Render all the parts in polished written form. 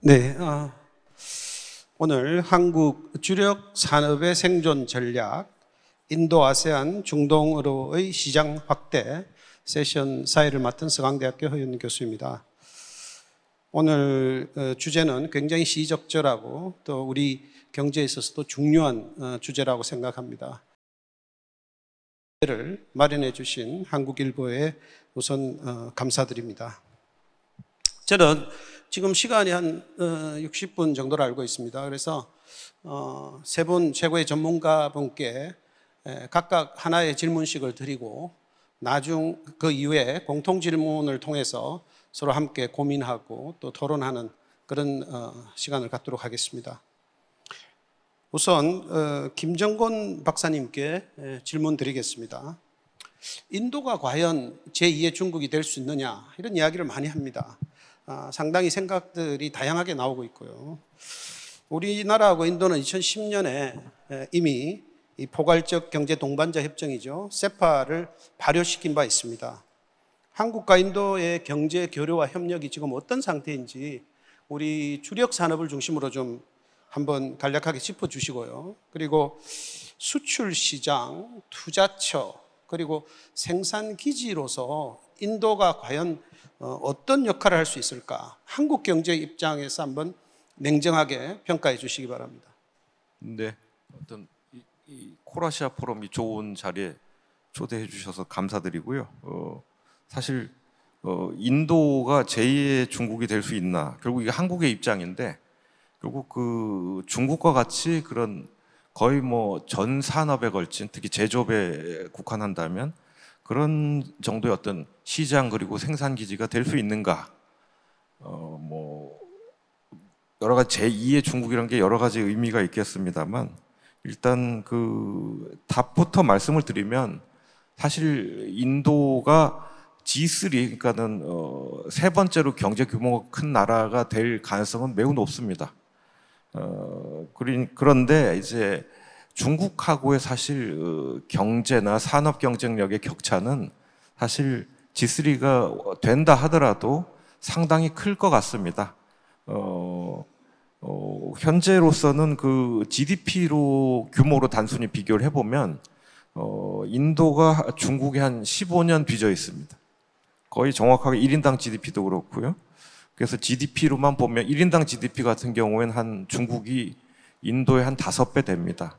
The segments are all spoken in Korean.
네, 오늘 한국 주력 산업의 생존 전략, 인도 아세안 중동으로의 시장 확대 세션 사회를 맡은 서강대학교 허윤 교수입니다. 오늘 주제는 굉장히 시적절하고 또 우리 경제에 있어서도 중요한 주제라고 생각합니다. 를 마련해 주신 한국일보에 우선 감사드립니다. 저는 지금 시간이 한 60분 정도로 알고 있습니다. 그래서 세 분 최고의 전문가분께 각각 하나의 질문씩을 드리고 나중 그 이후에 공통 질문을 통해서 서로 함께 고민하고 또 토론하는 그런 시간을 갖도록 하겠습니다. 우선 김정곤 박사님께 질문 드리겠습니다. 인도가 과연 제2의 중국이 될 수 있느냐 이런 이야기를 많이 합니다. 상당히 생각들이 다양하게 나오고 있고요. 우리나라하고 인도는 2010년에 이미 이 포괄적 경제 동반자 협정이죠. 세파를 발효시킨 바 있습니다. 한국과 인도의 경제 교류와 협력이 지금 어떤 상태인지 우리 주력 산업을 중심으로 좀 한번 간략하게 짚어주시고요. 그리고 수출 시장, 투자처, 그리고 생산 기지로서 인도가 과연 어떤 역할을 할 수 있을까? 한국 경제 입장에서 한번 냉정하게 평가해 주시기 바랍니다. 네, 어떤 이 코라시아 포럼 이 좋은 자리에 초대해 주셔서 감사드리고요. 사실 인도가 제2의 중국이 될 수 있나? 결국 이게 한국의 입장인데 결국 그 중국과 같이 그런 거의 뭐 전 산업에 걸친 특히 제조업에 국한한다면 그런 정도의 어떤 시장 그리고 생산 기지가 될 수 있는가? 뭐 여러 가지 제2의 중국이라는 게 여러 가지 의미가 있겠습니다만 일단 그 답부터 말씀을 드리면 사실 인도가 G3 그러니까는 세 번째로 경제 규모가 큰 나라가 될 가능성은 매우 높습니다. 그런데 이제 중국하고의 사실 경제나 산업 경쟁력의 격차는 사실 G3가 된다 하더라도 상당히 클 것 같습니다. 현재로서는 그 GDP로 규모로 단순히 비교를 해보면 인도가 중국에 한 15년 뒤져 있습니다. 거의 정확하게 1인당 GDP도 그렇고요. 그래서 GDP로만 보면 1인당 GDP 같은 경우에는 한 중국이 인도의 한 5배 됩니다.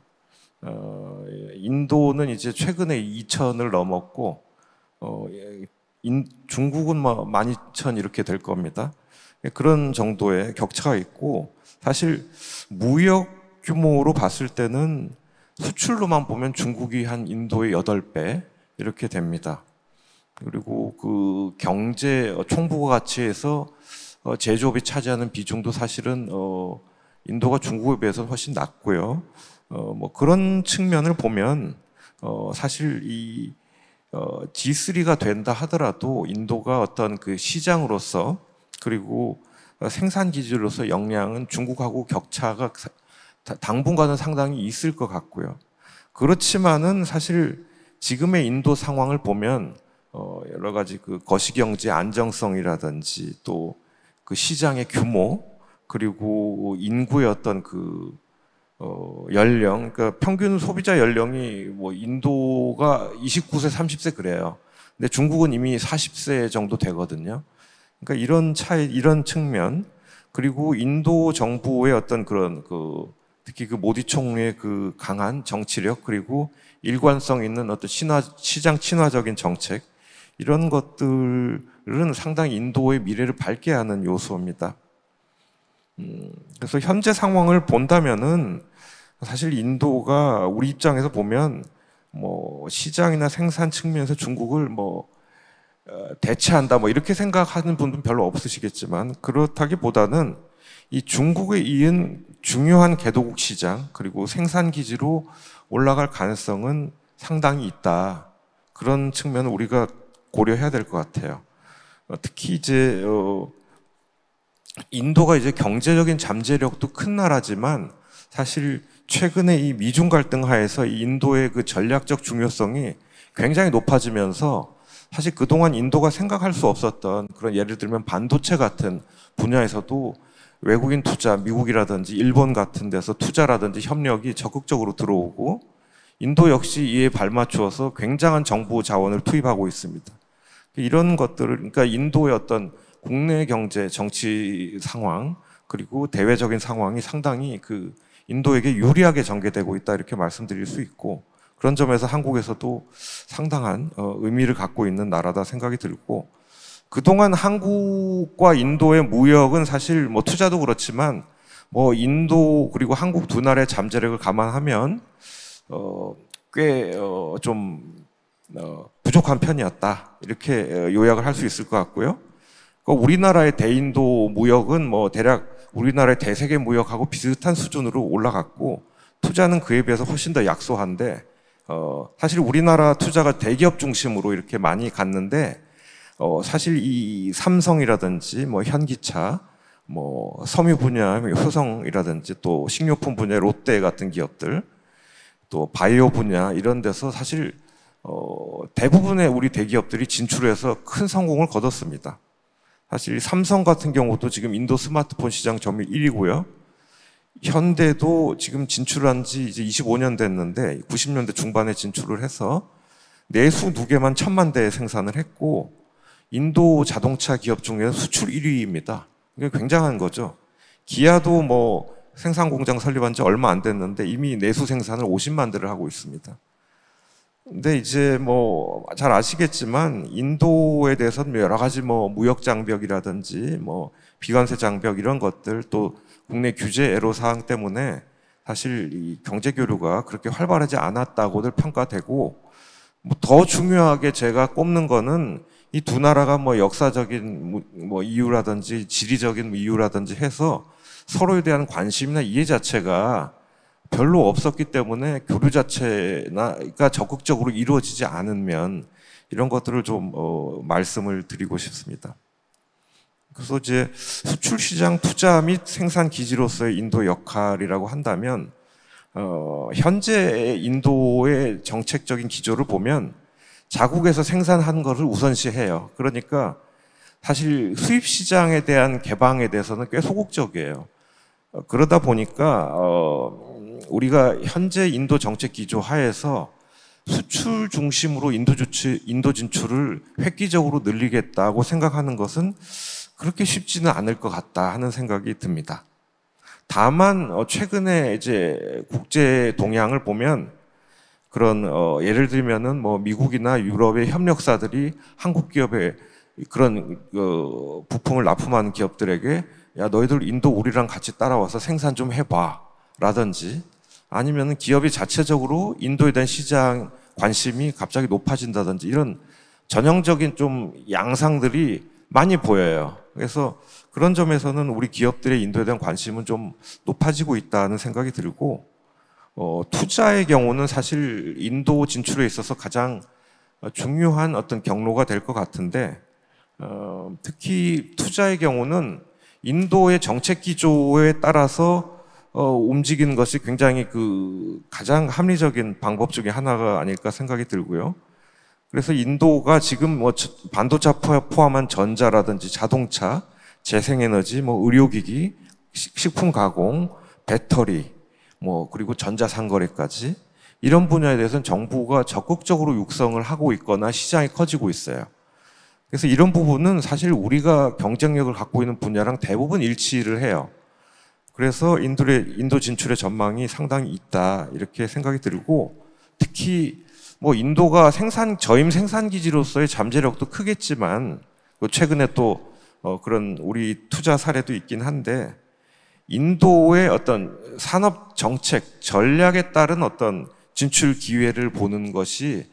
인도는 이제 최근에 2,000을 넘었고 중국은 뭐 12,000 이렇게 될 겁니다. 그런 정도의 격차가 있고 사실 무역 규모로 봤을 때는 수출로만 보면 중국이 한 인도의 8배 이렇게 됩니다. 그리고 그 경제 총부가 가치에서 제조업이 차지하는 비중도 사실은 인도가 중국에 비해서 훨씬 낮고요. 뭐 그런 측면을 보면 사실 이 G3가 된다 하더라도 인도가 어떤 그 시장으로서 그리고 생산 기지로서 역량은 중국하고 격차가 당분간은 상당히 있을 것 같고요. 그렇지만은 사실 지금의 인도 상황을 보면 여러 가지 그 거시경제 안정성이라든지 또 그 시장의 규모 그리고 인구의 어떤 그 연령, 그러니까 평균 소비자 연령이 뭐 인도가 29세, 30세 그래요. 근데 중국은 이미 40세 정도 되거든요. 그러니까 이런 차이, 이런 측면 그리고 인도 정부의 어떤 그런 그 특히 그 모디 총리의 그 강한 정치력 그리고 일관성 있는 어떤 시장 친화적인 정책 이런 것들은 상당히 인도의 미래를 밝게 하는 요소입니다. 그래서 현재 상황을 본다면은 사실 인도가 우리 입장에서 보면 뭐 시장이나 생산 측면에서 중국을 뭐 대체한다 뭐 이렇게 생각하는 분들은 별로 없으시겠지만 그렇다기보다는 이 중국에 이은 중요한 개도국 시장 그리고 생산 기지로 올라갈 가능성은 상당히 있다. 그런 측면을 우리가 고려해야 될 것 같아요. 특히 이제 인도가 이제 경제적인 잠재력도 큰 나라지만 사실 최근에 이 미중 갈등 하에서 이 인도의 그 전략적 중요성이 굉장히 높아지면서 사실 그동안 인도가 생각할 수 없었던 그런 예를 들면 반도체 같은 분야에서도 외국인 투자, 미국이라든지 일본 같은 데서 투자라든지 협력이 적극적으로 들어오고 인도 역시 이에 발맞추어서 굉장한 정부 자원을 투입하고 있습니다. 이런 것들을, 그러니까 인도의 어떤 국내 경제, 정치 상황 그리고 대외적인 상황이 상당히 그 인도에게 유리하게 전개되고 있다 이렇게 말씀드릴 수 있고, 그런 점에서 한국에서도 상당한 의미를 갖고 있는 나라다 생각이 들고, 그동안 한국과 인도의 무역은 사실 뭐 투자도 그렇지만 뭐 인도 그리고 한국 두 나라의 잠재력을 감안하면 꽤 좀 부족한 편이었다 이렇게 요약을 할 수 있을 것 같고요. 그러니까 우리나라의 대인도 무역은 뭐 대략 우리나라의 대세계 무역하고 비슷한 수준으로 올라갔고 투자는 그에 비해서 훨씬 더 약소한데 사실 우리나라 투자가 대기업 중심으로 이렇게 많이 갔는데 사실 이 삼성이라든지 뭐 현기차, 뭐 섬유 분야 효성이라든지 또 식료품 분야 롯데 같은 기업들, 또 바이오 분야 이런 데서 사실 대부분의 우리 대기업들이 진출해서 큰 성공을 거뒀습니다. 사실 삼성 같은 경우도 지금 인도 스마트폰 시장 점유율 1위고요. 현대도 지금 진출한 지 이제 25년 됐는데 90년대 중반에 진출을 해서 내수 누계만 1000만 대 생산을 했고 인도 자동차 기업 중에 수출 1위입니다. 이게 굉장한 거죠. 기아도 뭐 생산 공장 설립한 지 얼마 안 됐는데 이미 내수 생산을 50만 대를 하고 있습니다. 근데 이제 뭐 잘 아시겠지만 인도에 대해서는 여러 가지 뭐 무역 장벽이라든지 뭐 비관세 장벽 이런 것들 또 국내 규제 애로 사항 때문에 사실 이 경제 교류가 그렇게 활발하지 않았다고들 평가되고, 뭐 더 중요하게 제가 꼽는 거는 이 두 나라가 뭐 역사적인 뭐 이유라든지 지리적인 이유라든지 해서 서로에 대한 관심이나 이해 자체가 별로 없었기 때문에 교류 자체가 적극적으로 이루어지지 않으면 이런 것들을 좀 말씀을 드리고 싶습니다. 그래서 이제 수출 시장 투자 및 생산 기지로서의 인도 역할이라고 한다면 현재 인도의 정책적인 기조를 보면 자국에서 생산한 것을 우선시해요. 그러니까 사실 수입 시장에 대한 개방에 대해서는 꽤 소극적이에요. 그러다 보니까 우리가 현재 인도 정책 기조 하에서 수출 중심으로 인도 진출을 획기적으로 늘리겠다고 생각하는 것은 그렇게 쉽지는 않을 것 같다 하는 생각이 듭니다. 다만 최근에 이제 국제 동향을 보면 그런 예를 들면은 뭐 미국이나 유럽의 협력사들이 한국 기업에 그런 부품을 납품하는 기업들에게 야 너희들 인도 우리랑 같이 따라와서 생산 좀 해봐 라든지, 아니면은 기업이 자체적으로 인도에 대한 시장 관심이 갑자기 높아진다든지 이런 전형적인 좀 양상들이 많이 보여요. 그래서 그런 점에서는 우리 기업들의 인도에 대한 관심은 좀 높아지고 있다는 생각이 들고, 투자의 경우는 사실 인도 진출에 있어서 가장 중요한 어떤 경로가 될 것 같은데, 특히 투자의 경우는 인도의 정책 기조에 따라서 움직이는 것이 굉장히 그 가장 합리적인 방법 중에 하나가 아닐까 생각이 들고요. 그래서 인도가 지금 뭐 반도체 포함한 전자라든지 자동차, 재생에너지, 뭐 의료기기, 식품 가공, 배터리, 뭐 그리고 전자상거래까지 이런 분야에 대해서는 정부가 적극적으로 육성을 하고 있거나 시장이 커지고 있어요. 그래서 이런 부분은 사실 우리가 경쟁력을 갖고 있는 분야랑 대부분 일치를 해요. 그래서 인도 진출의 전망이 상당히 있다 이렇게 생각이 들고, 특히 뭐 인도가 저임 생산 기지로서의 잠재력도 크겠지만 최근에 또 그런 우리 투자 사례도 있긴 한데, 인도의 어떤 산업 정책 전략에 따른 어떤 진출 기회를 보는 것이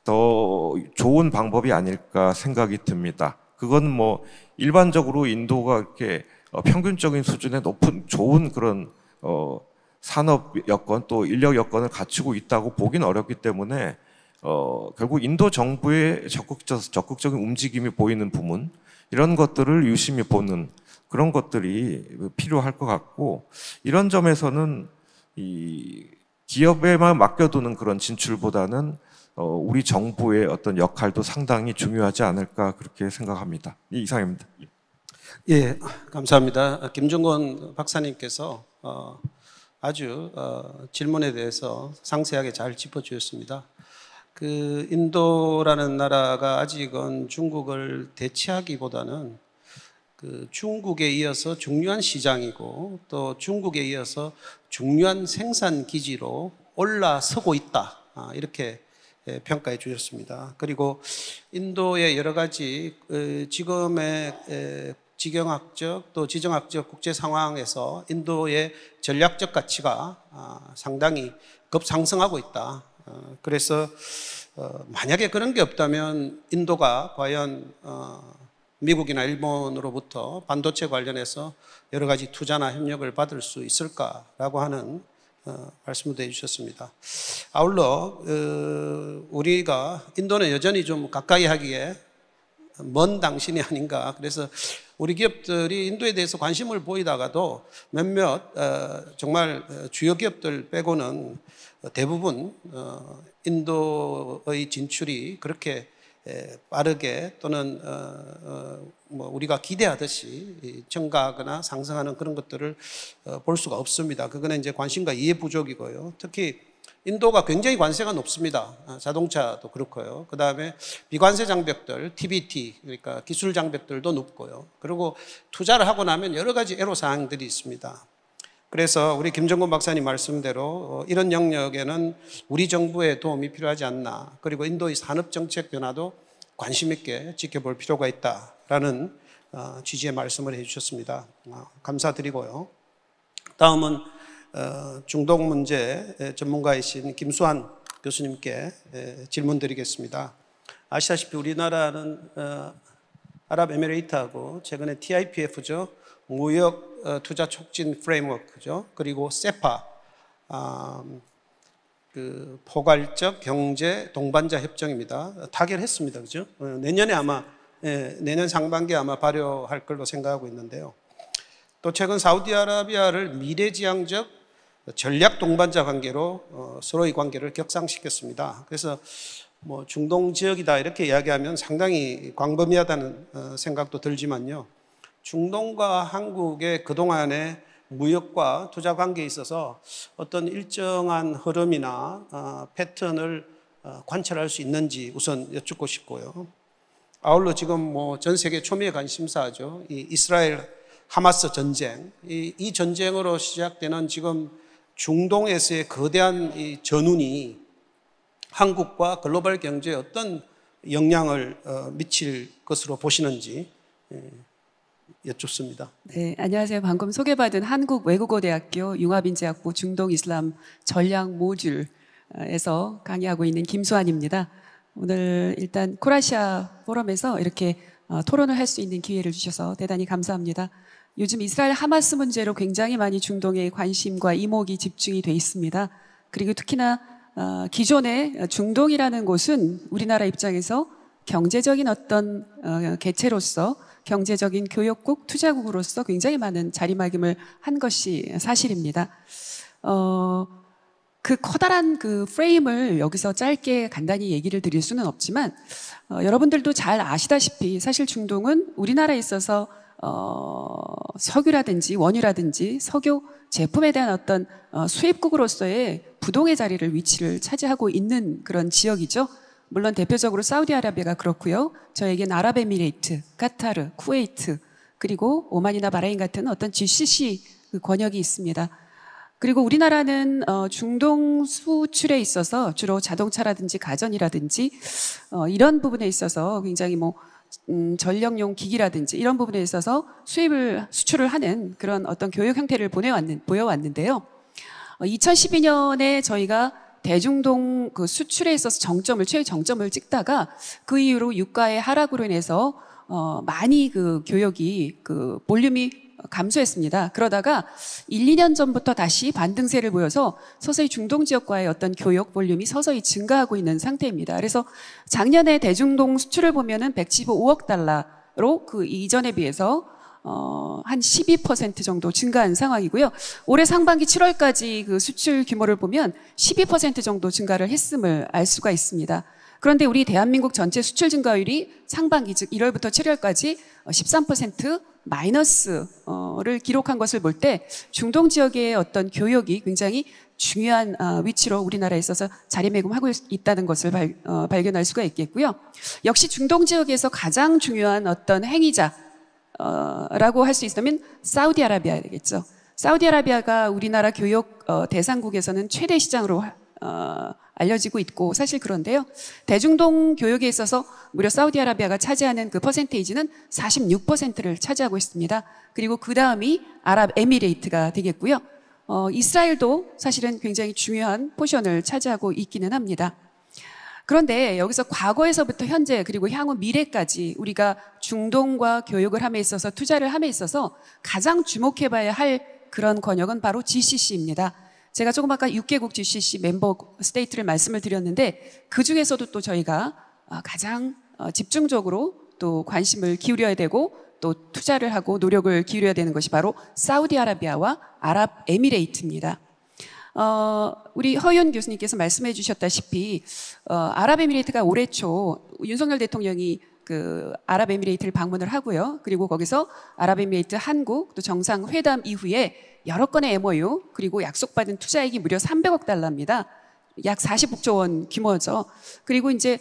더 좋은 방법이 아닐까 생각이 듭니다. 그건 뭐 일반적으로 인도가 이렇게 평균적인 수준의 높은 좋은 그런 산업 여건 또 인력 여건을 갖추고 있다고 보긴 어렵기 때문에 결국 인도 정부의 적극적인 움직임이 보이는 부분, 이런 것들을 유심히 보는 그런 것들이 필요할 것 같고, 이런 점에서는 이 기업에만 맡겨두는 그런 진출보다는 우리 정부의 어떤 역할도 상당히 중요하지 않을까 그렇게 생각합니다. 이상입니다. 예, 감사합니다. 김종건 박사님께서 아주 질문에 대해서 상세하게 잘 짚어주셨습니다. 그 인도라는 나라가 아직은 중국을 대체하기보다는 그 중국에 이어서 중요한 시장이고 또 중국에 이어서 중요한 생산 기지로 올라서고 있다. 이렇게 평가해 주셨습니다. 그리고 인도의 여러 가지 지금의 지경학적 또 지정학적 국제 상황에서 인도의 전략적 가치가 상당히 급상승하고 있다. 그래서 만약에 그런 게 없다면 인도가 과연 미국이나 일본으로부터 반도체 관련해서 여러 가지 투자나 협력을 받을 수 있을까라고 하는 말씀도 해주셨습니다. 아울러 우리가 인도는 여전히 좀 가까이 하기에 먼 당신이 아닌가. 그래서 우리 기업들이 인도에 대해서 관심을 보이다가도 몇몇 정말 주요 기업들 빼고는 대부분 인도의 진출이 그렇게 빠르게 또는 뭐 우리가 기대하듯이 증가하거나 상승하는 그런 것들을 볼 수가 없습니다. 그거는 이제 관심과 이해 부족이고요. 특히 인도가 굉장히 관세가 높습니다. 자동차도 그렇고요. 그 다음에 비관세 장벽들, TBT, 그러니까 기술 장벽들도 높고요. 그리고 투자를 하고 나면 여러 가지 애로사항들이 있습니다. 그래서 우리 김정건 박사님 말씀대로 이런 영역에는 우리 정부의 도움이 필요하지 않나. 그리고 인도의 산업정책 변화도 관심 있게 지켜볼 필요가 있다라는 취지의 말씀을 해주셨습니다. 감사드리고요. 다음은 중동 문제 전문가이신 김수환 교수님께 질문 드리겠습니다. 아시다시피 우리나라는 아랍에미레이트하고 최근에 TIPF죠. 무역 투자 촉진 프레임워크죠. 그리고 세파 그 포괄적 경제 동반자 협정입니다. 타결했습니다. 그죠? 내년에 아마 내년 상반기에 아마 발효할 걸로 생각하고 있는데요. 또 최근 사우디아라비아를 미래지향적 전략 동반자 관계로 서로의 관계를 격상시켰습니다. 그래서 뭐 중동 지역이다 이렇게 이야기하면 상당히 광범위하다는 생각도 들지만요. 중동과 한국의 그동안의 무역과 투자 관계에 있어서 어떤 일정한 흐름이나 패턴을 관찰할 수 있는지 우선 여쭙고 싶고요. 아울러 지금 뭐 전 세계 초미의 관심사죠. 이 이스라엘 하마스 전쟁, 이 전쟁으로 시작되는 지금 중동에서의 거대한 이 전운이 한국과 글로벌 경제에 어떤 영향을 미칠 것으로 보시는지 여쭙습니다. 네, 안녕하세요. 방금 소개받은 한국외국어대학교 융합인재학부 중동이슬람 전략 모듈에서 강의하고 있는 김수환입니다. 오늘 일단 코라시아 포럼에서 이렇게 토론을 할 수 있는 기회를 주셔서 대단히 감사합니다. 요즘 이스라엘 하마스 문제로 굉장히 많이 중동에 관심과 이목이 집중이 돼 있습니다. 그리고 특히나 기존의 중동이라는 곳은 우리나라 입장에서 경제적인 어떤 개체로서 경제적인 교역국, 투자국으로서 굉장히 많은 자리매김을 한 것이 사실입니다. 그 커다란 그 프레임을 여기서 짧게 간단히 얘기를 드릴 수는 없지만 여러분들도 잘 아시다시피 사실 중동은 우리나라에 있어서 석유라든지 원유라든지 석유 제품에 대한 어떤 수입국으로서의 부동의 자리를 위치를 차지하고 있는 그런 지역이죠. 물론 대표적으로 사우디아라비아가 그렇고요. 저에겐 아랍에미레이트, 카타르, 쿠웨이트 그리고 오만이나 바레인 같은 어떤 GCC 그 권역이 있습니다. 그리고 우리나라는 중동 수출에 있어서 주로 자동차라든지 가전이라든지 이런 부분에 있어서 굉장히 뭐 전력용 기기라든지 이런 부분에 있어서 수출을 하는 그런 어떤 교육 형태를 보여왔는데요. 2012년에 저희가 대중동 그 수출에 있어서 최대 정점을 찍다가 그 이후로 유가의 하락으로 인해서 많이 그 교역이 그 볼륨이 감소했습니다. 그러다가 1, 2년 전부터 다시 반등세를 보여서 서서히 중동 지역과의 어떤 교역 볼륨이 서서히 증가하고 있는 상태입니다. 그래서 작년에 대중동 수출을 보면은 115억 달러로 그 이전에 비해서 한 12% 정도 증가한 상황이고요. 올해 상반기 7월까지 그 수출 규모를 보면 12% 정도 증가를 했음을 알 수가 있습니다. 그런데 우리 대한민국 전체 수출 증가율이 상반기 즉 1월부터 7월까지 13% 마이너스를 기록한 것을 볼 때 중동 지역의 어떤 교역이 굉장히 중요한 위치로 우리나라에 있어서 자리매김하고 있다는 것을 발견할 수가 있겠고요. 역시 중동 지역에서 가장 중요한 어떤 행위자 라고 할 수 있다면 사우디아라비아 되겠죠. 사우디아라비아가 우리나라 교역 대상국에서는 최대 시장으로 알려지고 있고 사실 그런데요. 대중동 교역에 있어서 무려 사우디아라비아가 차지하는 그 퍼센테이지는 46%를 차지하고 있습니다. 그리고 그 다음이 아랍에미레이트가 되겠고요. 이스라엘도 사실은 굉장히 중요한 포션을 차지하고 있기는 합니다. 그런데 여기서 과거에서부터 현재 그리고 향후 미래까지 우리가 중동과 교역을 함에 있어서 투자를 함에 있어서 가장 주목해봐야 할 그런 권역은 바로 GCC입니다. 제가 조금 아까 6개국 GCC 멤버 스테이트를 말씀을 드렸는데 그 중에서도 또 저희가 가장 집중적으로 또 관심을 기울여야 되고 또 투자를 하고 노력을 기울여야 되는 것이 바로 사우디아라비아와 아랍에미레이트입니다. 우리 허윤 교수님께서 말씀해 주셨다시피 아랍에미레이트가 올해 초 윤석열 대통령이 그 아랍에미레이트를 방문을 하고요. 그리고 거기서 아랍에미레이트 한국 또 정상회담 이후에 여러 건의 MOU 그리고 약속받은 투자액이 무려 300억 달러입니다. 약 40조 원 규모죠. 그리고 이제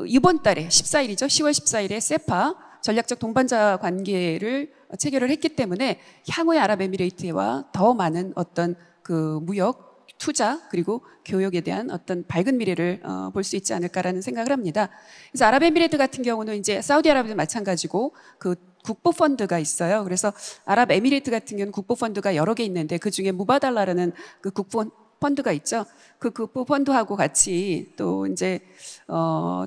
이번 달에 14일이죠. 10월 14일에 세파 전략적 동반자 관계를 체결을 했기 때문에 향후의 아랍에미레이트와 더 많은 어떤 그 무역 투자 그리고 교역에 대한 어떤 밝은 미래를 볼 수 있지 않을까라는 생각을 합니다. 그래서 아랍에미레이트 같은 경우는 이제 사우디아라비아도 마찬가지고 그 국보펀드가 있어요. 그래서 아랍에미레이트 같은 경우는 국보펀드가 여러 개 있는데 그 중에 무바달라라는 그 국보펀드가 있죠. 그 국보펀드하고 같이 또 이제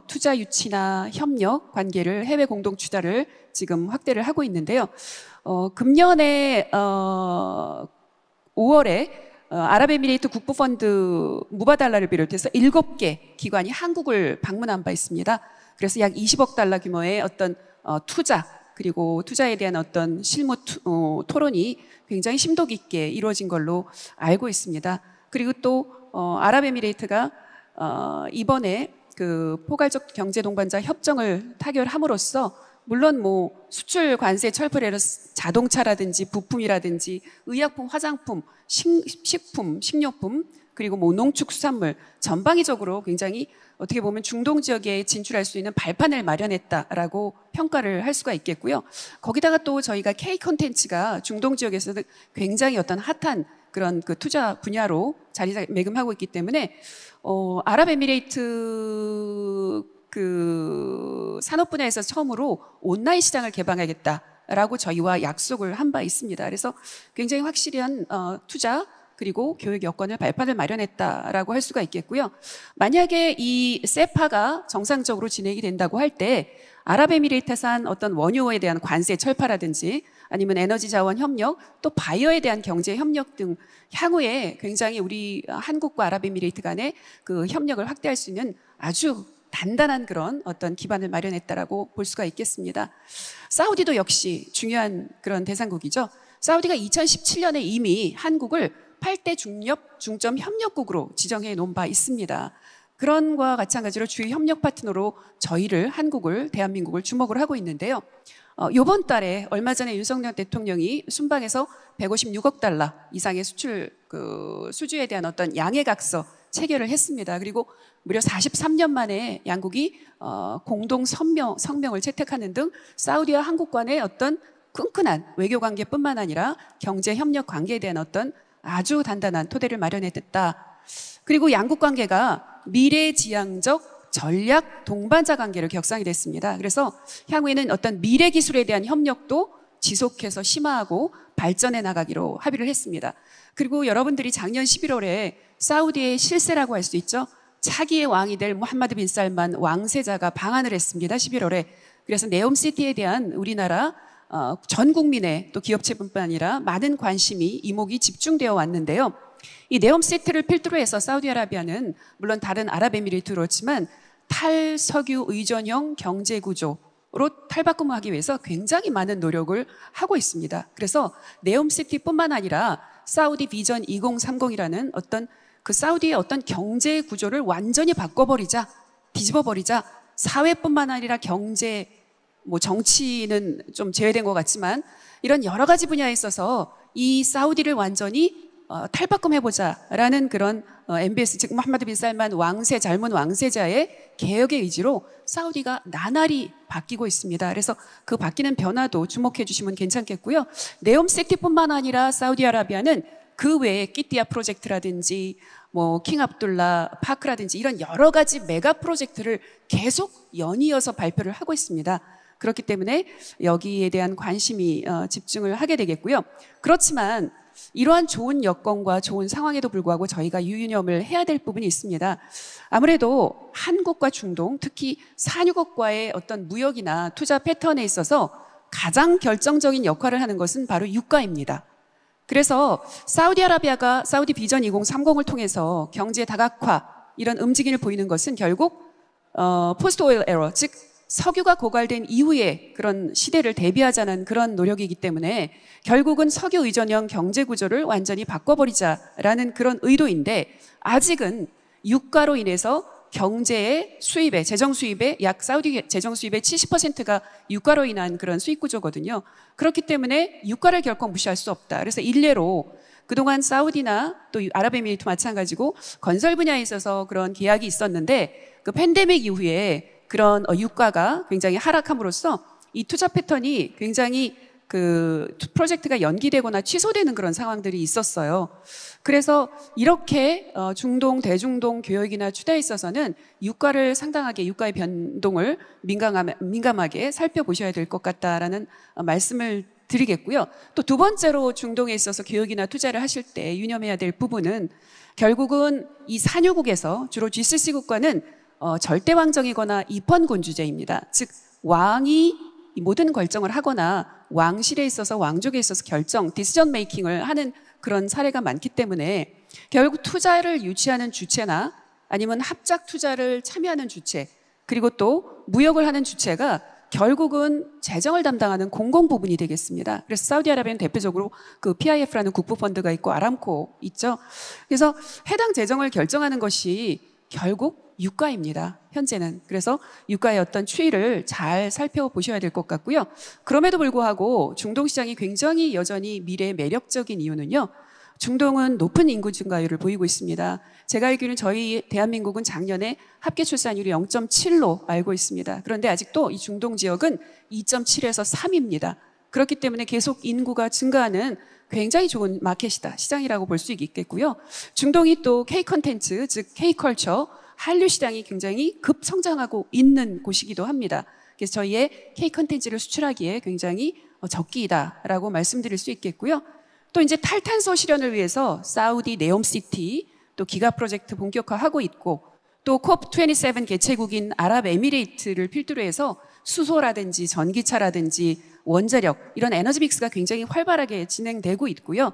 투자 유치나 협력 관계를 해외 공동 투자를 지금 확대를 하고 있는데요. 금년에 5월에 아랍에미레이트 국부펀드 무바달라를 비롯해서 7개 기관이 한국을 방문한 바 있습니다. 그래서 약 20억 달러 규모의 어떤 투자 그리고 투자에 대한 어떤 실무 토론이 굉장히 심도 깊게 이루어진 걸로 알고 있습니다. 그리고 또 아랍에미레이트가 이번에 그 포괄적 경제 동반자 협정을 타결함으로써 물론 뭐 수출 관세 철폐로 자동차라든지 부품이라든지 의약품, 화장품, 식품, 식료품 그리고 뭐 농축수산물 전방위적으로 굉장히 어떻게 보면 중동 지역에 진출할 수 있는 발판을 마련했다라고 평가를 할 수가 있겠고요. 거기다가 또 저희가 K 콘텐츠가 중동 지역에서도 굉장히 어떤 핫한 그런 그 투자 분야로 자리매김하고 있기 때문에 아랍에미레이트 그 산업 분야에서 처음으로 온라인 시장을 개방하겠다라고 저희와 약속을 한 바 있습니다. 그래서 굉장히 확실한 투자 그리고 교육 여건을 발판을 마련했다라고 할 수가 있겠고요. 만약에 이 세파가 정상적으로 진행이 된다고 할 때 아랍에미레이트산 어떤 원유에 대한 관세 철폐라든지 아니면 에너지 자원 협력 또 바이어에 대한 경제 협력 등 향후에 굉장히 우리 한국과 아랍에미레이트 간의 그 협력을 확대할 수 있는 아주 단단한 그런 어떤 기반을 마련했다라고 볼 수가 있겠습니다. 사우디도 역시 중요한 그런 대상국이죠. 사우디가 2017년에 이미 한국을 8대 중점 협력국으로 지정해 놓은 바 있습니다. 그런 거와 마찬가지로 주요 협력 파트너로 저희를 한국을 대한민국을 주목을 하고 있는데요. 이번 달에 얼마 전에 윤석열 대통령이 순방에서 156억 달러 이상의 수출 수주에 대한 어떤 양해각서 체결을 했습니다. 그리고 무려 43년 만에 양국이 공동 성명을 채택하는 등 사우디와 한국 간의 어떤 끈끈한 외교 관계뿐만 아니라 경제 협력 관계에 대한 어떤 아주 단단한 토대를 마련했다. 그리고 양국 관계가 미래지향적 전략 동반자 관계로 격상이 됐습니다. 그래서 향후에는 어떤 미래 기술에 대한 협력도 지속해서 심화하고 발전해 나가기로 합의를 했습니다. 그리고 여러분들이 작년 11월에 사우디의 실세라고 할 수 있죠. 차기의 왕이 될 무함마드 빈 살만 왕세자가 방한을 했습니다. 11월에. 그래서 네옴시티에 대한 우리나라 전 국민의 또 기업체뿐만 아니라 많은 관심이 이목이 집중되어 왔는데요. 이 네옴시티를 필두로 해서 사우디아라비아는 물론 다른 아랍에미레이트도 그렇지만 탈석유 의존형 경제구조로 탈바꿈하기 위해서 굉장히 많은 노력을 하고 있습니다. 그래서 네옴시티뿐만 아니라 사우디 비전 2030이라는 어떤 그 사우디의 어떤 경제 구조를 완전히 바꿔버리자 뒤집어 버리자. 사회뿐만 아니라 경제, 뭐 정치는 좀 제외된 것 같지만 이런 여러 가지 분야에 있어서 이 사우디를 완전히 탈바꿈해보자라는 그런 MBS, 즉 무함마드 빈 살만 왕세, 젊은 왕세자의 개혁의 의지로 사우디가 나날이 바뀌고 있습니다. 그래서 그 바뀌는 변화도 주목해 주시면 괜찮겠고요. 네옴시티뿐만 아니라 사우디아라비아는 그 외에 끼띠아 프로젝트라든지 뭐 킹 압둘라 파크라든지 이런 여러 가지 메가 프로젝트를 계속 연이어서 발표를 하고 있습니다. 그렇기 때문에 여기에 대한 관심이 집중을 하게 되겠고요. 그렇지만 이러한 좋은 여건과 좋은 상황에도 불구하고 저희가 유념을 해야 될 부분이 있습니다. 아무래도 한국과 중동, 특히 산유국과의 어떤 무역이나 투자 패턴에 있어서 가장 결정적인 역할을 하는 것은 바로 유가입니다. 그래서 사우디아라비아가 사우디 비전 2030을 통해서 경제 다각화 이런 움직임을 보이는 것은 결국 포스트 오일 에러, 즉 석유가 고갈된 이후에 그런 시대를 대비하자는 그런 노력이기 때문에 결국은 석유 의존형 경제 구조를 완전히 바꿔버리자라는 그런 의도인데 아직은 유가로 인해서 경제의 수입에, 재정 수입에 약 사우디 재정 수입의 70%가 유가로 인한 그런 수입 구조거든요. 그렇기 때문에 유가를 결코 무시할 수 없다. 그래서 일례로 그동안 사우디나 또 아랍에미리트 마찬가지고 건설 분야에 있어서 그런 계약이 있었는데 그 팬데믹 이후에 그런 유가가 굉장히 하락함으로써 이 투자 패턴이 굉장히 그 프로젝트가 연기되거나 취소되는 그런 상황들이 있었어요. 그래서 이렇게 중동, 대중동 교역이나 추대에 있어서는 유가를 상당하게 유가의 변동을 민감하게 살펴보셔야 될 것 같다라는 말씀을 드리겠고요. 또 두 번째로 중동에 있어서 교역이나 투자를 하실 때 유념해야 될 부분은 결국은 이 산유국에서 주로 GCC 국가는 절대왕정이거나 입헌군주제입니다. 즉 왕이 모든 결정을 하거나 왕실에 있어서 왕족에 있어서 결정, 디시전 메이킹을 하는 그런 사례가 많기 때문에 결국 투자를 유치하는 주체나 아니면 합작 투자를 참여하는 주체 그리고 또 무역을 하는 주체가 결국은 재정을 담당하는 공공 부분이 되겠습니다. 그래서 사우디아라비아는 대표적으로 그 PIF라는 국부펀드가 있고 아람코 있죠. 그래서 해당 재정을 결정하는 것이 결국 유가입니다. 현재는. 그래서 유가의 어떤 추이를 잘 살펴보셔야 될 것 같고요. 그럼에도 불구하고 중동 시장이 굉장히 여전히 미래 매력적인 이유는요. 중동은 높은 인구 증가율을 보이고 있습니다. 제가 알기로는 저희 대한민국은 작년에 합계 출산율이 0.7로 알고 있습니다. 그런데 아직도 이 중동 지역은 2.7에서 3입니다. 그렇기 때문에 계속 인구가 증가하는 굉장히 좋은 마켓이다. 시장이라고 볼 수 있겠고요. 중동이 또 K-컨텐츠, 즉 K-컬처, 한류 시장이 굉장히 급성장하고 있는 곳이기도 합니다. 그래서 저희의 K-컨텐츠를 수출하기에 굉장히 적기이다라고 말씀드릴 수 있겠고요. 또 이제 탈탄소 실현을 위해서 사우디 네옴시티, 또 기가 프로젝트 본격화하고 있고 또 COP27 개최국인 아랍에미레이트를 필두로 해서 수소라든지 전기차라든지 원자력 이런 에너지 믹스가 굉장히 활발하게 진행되고 있고요.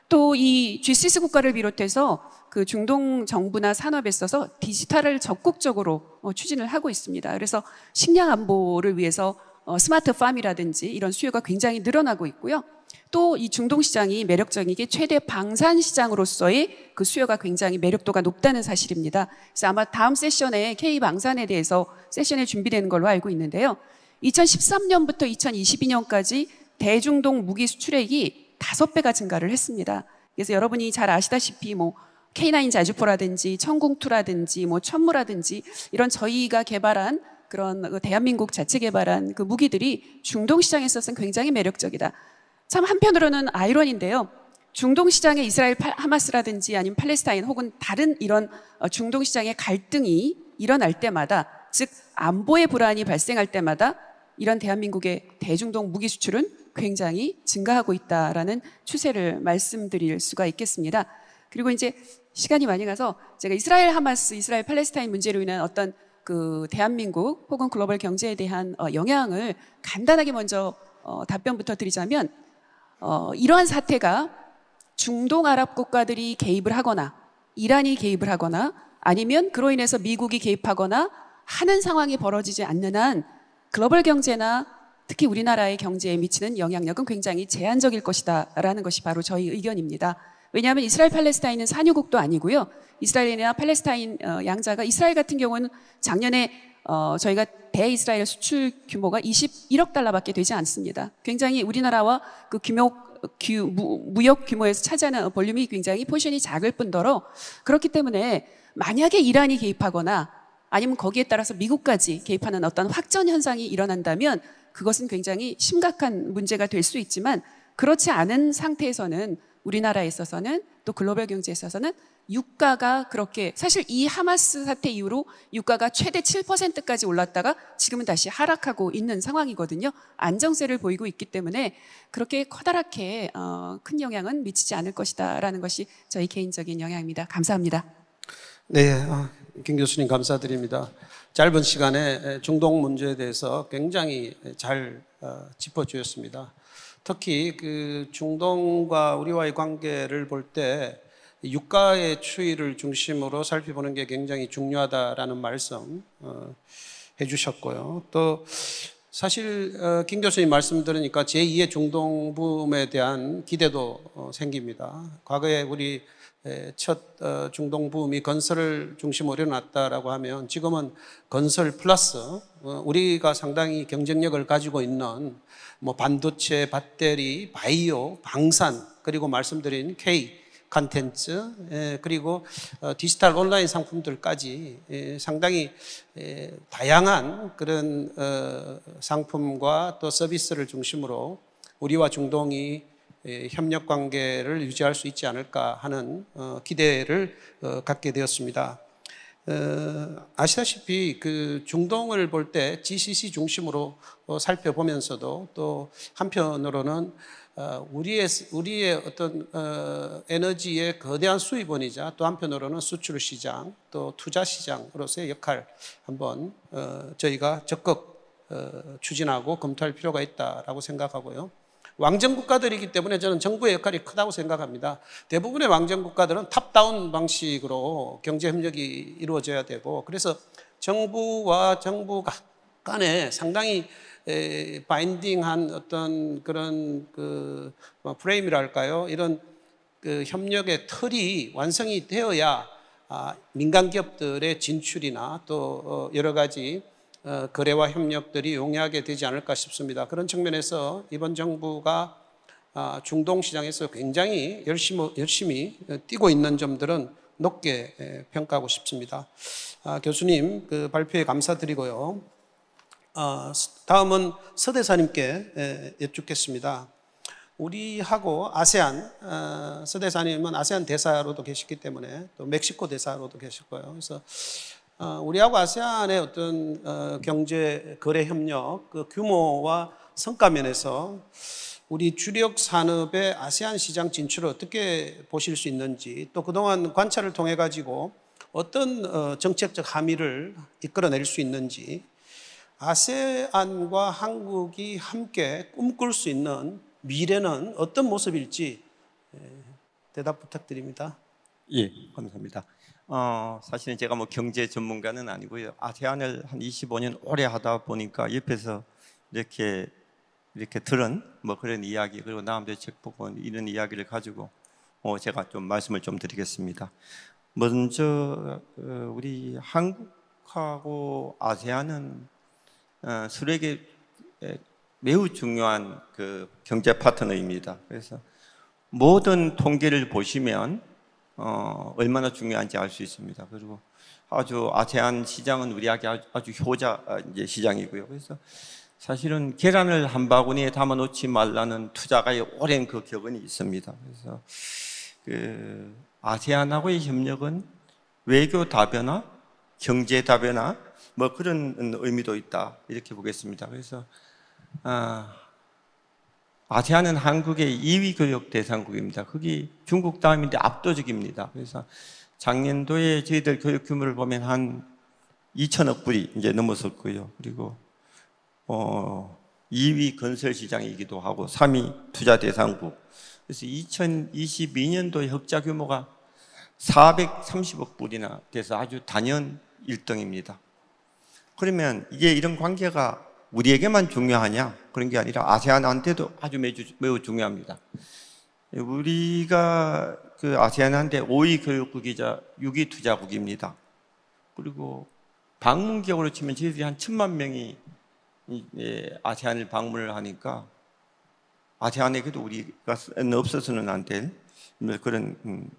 또 이 GCC 국가를 비롯해서 그 중동 정부나 산업에 있어서 디지털을 적극적으로 추진을 하고 있습니다. 그래서 식량 안보를 위해서 스마트팜이라든지 이런 수요가 굉장히 늘어나고 있고요. 또 이 중동 시장이 매력적인 게 최대 방산 시장으로서의 그 수요가 굉장히 매력도가 높다는 사실입니다. 그래서 아마 다음 세션에 K 방산에 대해서 세션에 준비되는 걸로 알고 있는데요. 2013년부터 2022년까지 대중동 무기 수출액이 5배가 증가를 했습니다. 그래서 여러분이 잘 아시다시피 뭐 K9 자주포라든지 천궁2라든지 뭐 천무라든지 이런 저희가 개발한 그런 대한민국 자체 개발한 그 무기들이 중동 시장에 있어서는 굉장히 매력적이다. 참 한편으로는 아이러니인데요. 중동 시장에 이스라엘 하마스라든지 아니면 팔레스타인 혹은 다른 이런 중동 시장의 갈등이 일어날 때마다 즉 안보의 불안이 발생할 때마다 이런 대한민국의 대중동 무기 수출은 굉장히 증가하고 있다라는 추세를 말씀드릴 수가 있겠습니다. 그리고 이제 시간이 많이 가서 제가 이스라엘 하마스, 이스라엘 팔레스타인 문제로 인한 어떤 그 대한민국 혹은 글로벌 경제에 대한 영향을 간단하게 먼저 답변부터 드리자면 이러한 사태가 중동 아랍 국가들이 개입을 하거나 이란이 개입을 하거나 아니면 그로 인해서 미국이 개입하거나 하는 상황이 벌어지지 않는 한 글로벌 경제나 특히 우리나라의 경제에 미치는 영향력은 굉장히 제한적일 것이다 라는 것이 바로 저희 의견입니다. 왜냐하면 이스라엘 팔레스타인은 산유국도 아니고요. 이스라엘이나 팔레스타인 양자가 이스라엘 같은 경우는 작년에 저희가 대이스라엘 수출 규모가 21억 달러밖에 되지 않습니다. 굉장히 우리나라와 그 무역 규모에서 차지하는 볼륨이 굉장히 포션이 작을 뿐더러 그렇기 때문에 만약에 이란이 개입하거나 아니면 거기에 따라서 미국까지 개입하는 어떤 확전 현상이 일어난다면 그것은 굉장히 심각한 문제가 될 수 있지만 그렇지 않은 상태에서는 우리나라에 있어서는 또 글로벌 경제에 있어서는 유가가 그렇게 사실 이 하마스 사태 이후로 유가가 최대 7%까지 올랐다가 지금은 다시 하락하고 있는 상황이거든요. 안정세를 보이고 있기 때문에 그렇게 커다랗게 큰 영향은 미치지 않을 것이다라는 것이 저희 개인적인 영향입니다. 감사합니다. 네, 김 교수님 감사드립니다. 짧은 시간에 중동 문제에 대해서 굉장히 잘 짚어주셨습니다. 특히 그 중동과 우리와의 관계를 볼 때 유가의 추이를 중심으로 살펴보는 게 굉장히 중요하다라는 말씀 해주셨고요. 또 사실 김 교수님 말씀 들으니까 제2의 중동 붐에 대한 기대도 생깁니다. 과거에 우리 첫 중동 붐이 건설을 중심으로 일어났다라고 하면 지금은 건설 플러스 우리가 상당히 경쟁력을 가지고 있는 뭐 반도체, 배터리, 바이오, 방산 그리고 말씀드린 K 컨텐츠 그리고 디지털 온라인 상품들까지 상당히 다양한 그런 상품과 또 서비스를 중심으로 우리와 중동이 협력 관계를 유지할 수 있지 않을까 하는 기대를 갖게 되었습니다. 아시다시피 그 중동을 볼 때 GCC 중심으로 살펴보면서도 또 한편으로는 우리의 어떤 에너지의 거대한 수입원이자 또 한편으로는 수출 시장 또 투자 시장으로서의 역할 한번 저희가 적극 추진하고 검토할 필요가 있다라고 생각하고요. 왕정 국가들이기 때문에 저는 정부의 역할이 크다고 생각합니다. 대부분의 왕정 국가들은 탑다운 방식으로 경제 협력이 이루어져야 되고 그래서 정부와 정부 간에 상당히 바인딩한 어떤 그런 그 프레임이랄까요? 이런 그 협력의 틀이 완성이 되어야 민간 기업들의 진출이나 또 여러 가지 거래와 협력들이 용이하게 되지 않을까 싶습니다. 그런 측면에서 이번 정부가 중동 시장에서 굉장히 열심히 뛰고 있는 점들은 높게 평가하고 싶습니다. 교수님 그 발표에 감사드리고요. 다음은 서 대사님께 여쭙겠습니다. 우리하고 아세안, 서 대사님은 아세안 대사로도 계시기 때문에 또 멕시코 대사로도 계실 거예요. 그래서 우리하고 아세안의 어떤 경제 거래 협력 그 규모와 성과 면에서 우리 주력 산업의 아세안 시장 진출을 어떻게 보실 수 있는지 또 그동안 관찰을 통해 가지고 어떤 정책적 함의를 이끌어낼 수 있는지 아세안과 한국이 함께 꿈꿀 수 있는 미래는 어떤 모습일지 대답 부탁드립니다. 예, 감사합니다. 사실은 제가 뭐 경제 전문가는 아니고요. 아세안을 한 25년 오래 하다 보니까 옆에서 이렇게 들은 뭐 그런 이야기 그리고 나름대로 책 보고 이런 이야기를 가지고 제가 좀 말씀을 좀 드리겠습니다. 먼저 우리 한국하고 아세안은 서로에게 매우 중요한 그 경제 파트너입니다. 그래서 모든 통계를 보시면 얼마나 중요한지 알 수 있습니다. 그리고 아주 아세안 시장은 우리에게 아주 효자 이제 시장이고요. 그래서 사실은 계란을 한 바구니에 담아 놓지 말라는 투자가의 오랜 그 격언이 있습니다. 그래서 그 아세안하고의 협력은 외교 다변화, 경제 다변화 뭐 그런 의미도 있다 이렇게 보겠습니다. 그래서 아세안은 한국의 2위 교역 대상국입니다. 거기 중국 다음인데 압도적입니다. 그래서 작년도에 저희들 교육 규모를 보면 한 2천억 불이 이제 넘었었고요. 그리고 2위 건설 시장이기도 하고 3위 투자 대상국. 그래서 2022년도에 흑자 규모가 430억 불이나 돼서 아주 단연 1등입니다. 그러면 이게 이런 관계가 우리에게만 중요하냐? 그런 게 아니라 아세안한테도 아주 매우 중요합니다. 우리가 그 아세안한데 5위 교육국이자 6위 투자국입니다. 그리고 방문객으로 치면 저희들이 한 1,000만 명이 아세안을 방문을 하니까 아세안에게도 우리가 없어서는 안 될 그런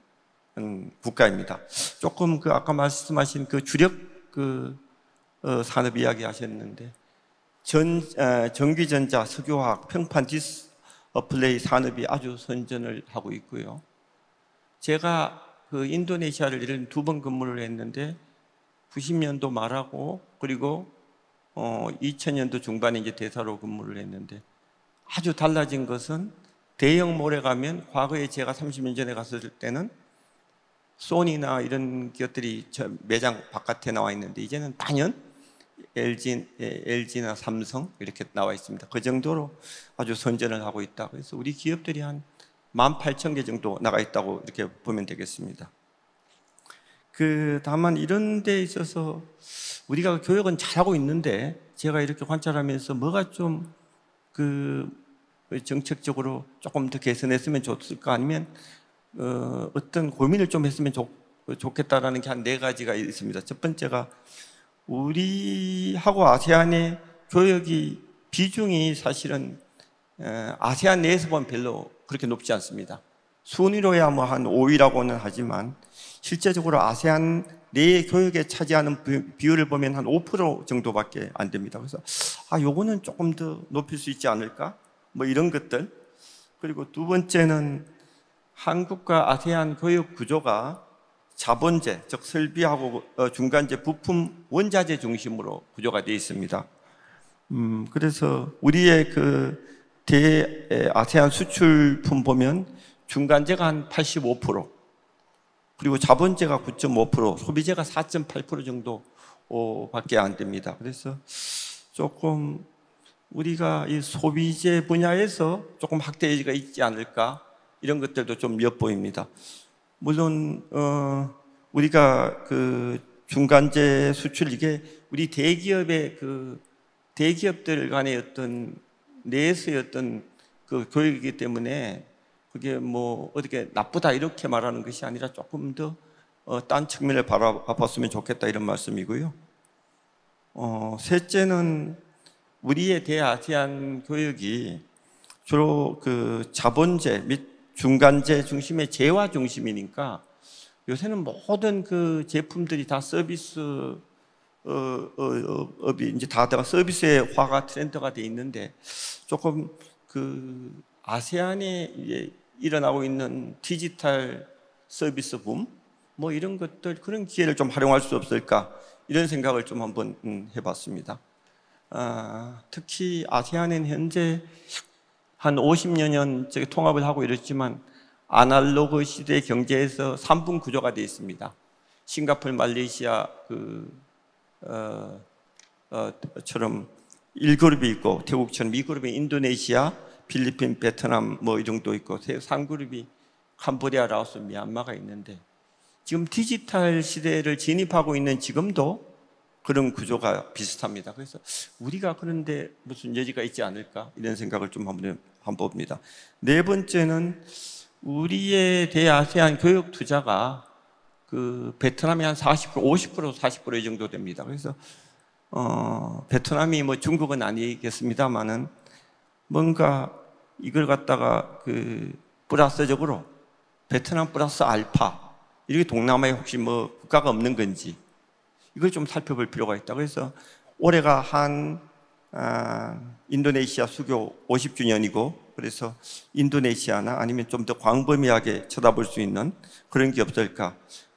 국가입니다. 조금 그 아까 말씀하신 그 주력 산업 이야기 하셨는데 전기전자, 석유화학, 평판 디스플레이 산업이 아주 선전을 하고 있고요. 제가 그 인도네시아를 이런 2번 근무를 했는데 90년도 말하고 그리고 2000년도 중반에 이제 대사로 근무를 했는데 아주 달라진 것은 대형 몰에 가면 과거에 제가 30년 전에 갔을 때는 소니나 이런 기업들이 매장 바깥에 나와 있는데 이제는 단연 LG나 삼성 이렇게 나와 있습니다. 그 정도로 아주 선전을 하고 있다. 그래서 우리 기업들이 한 18,000개 정도 나가 있다고 이렇게 보면 되겠습니다. 다만 이런 데 있어서 우리가 교육은 잘하고 있는데 제가 이렇게 관찰하면서 뭐가 좀 정책적으로 조금 더 개선했으면 좋을까 아니면 어떤 고민을 좀 했으면 좋겠다라는 게 한 4가지가 있습니다. 첫 번째가 우리하고 아세안의 교역이 비중이 사실은 아세안 내에서 보면 별로 그렇게 높지 않습니다. 순위로야 뭐 한 5위라고는 하지만 실제적으로 아세안 내의 교역에 차지하는 비율을 보면 한 5% 정도밖에 안 됩니다. 그래서 요거는 조금 더 높일 수 있지 않을까? 뭐 이런 것들. 그리고 두 번째는 한국과 아세안 교역 구조가 자본재, 즉 설비하고 중간재, 부품, 원자재 중심으로 구조가 되어 있습니다. 그래서 우리의 아세안 수출품 보면 중간재가 한 85%, 그리고 자본재가 9.5%, 소비재가 4.8% 정도 밖에 안 됩니다. 그래서 조금 우리가 이 소비재 분야에서 조금 확대 여지가 있지 않을까 이런 것들도 좀 엿보입니다. 물론 우리가 중간재 수출 이게 우리 대기업의 대기업들 간의 어떤 내에서의 어떤 교육이기 때문에 그게 뭐 어떻게 나쁘다 이렇게 말하는 것이 아니라 조금 더 딴 측면을 바라봤으면 좋겠다 이런 말씀이고요. 셋째는 우리의 대아세안 교육이 주로 자본재 및 중간재 중심의 재화 중심이니까 요새는 모든 제품들이 다 서비스 업이 이제 다 서비스화가 트렌드가 돼 있는데 조금 아세안에 일어나고 있는 디지털 서비스 붐 뭐 이런 것들 그런 기회를 좀 활용할 수 없을까 이런 생각을 좀 한번 해봤습니다. 특히 아세안은 현재 한 50여 년 통합을 하고 이랬지만 아날로그 시대 경제에서 3분 구조가 되어 있습니다. 싱가포르, 말레이시아 처럼 1그룹이 있고 태국처럼 2그룹이 인도네시아, 필리핀, 베트남 뭐 이 정도 있고 3그룹이 캄보디아, 라오스, 미얀마가 있는데 지금 디지털 시대를 진입하고 있는 지금도 그런 구조가 비슷합니다. 그래서 우리가 그런데 무슨 여지가 있지 않을까 이런 생각을 좀 한번 봅니다. 네 번째는 우리의 대아세안 교육 투자가 베트남이 한 40%, 50%, 40% 이 정도 됩니다. 그래서 베트남이 뭐 중국은 아니겠습니다만은 뭔가 이걸 갖다가 플러스적으로 베트남 플러스 알파 이렇게 동남아에 혹시 뭐 국가가 없는 건지 이걸 좀 살펴볼 필요가 있다. 그래서 올해가 인도네시아 수교 50주년이고 그래서 인도네시아나 아니면 좀 더 광범위하게 쳐다볼 수 있는 그런 게 없을까.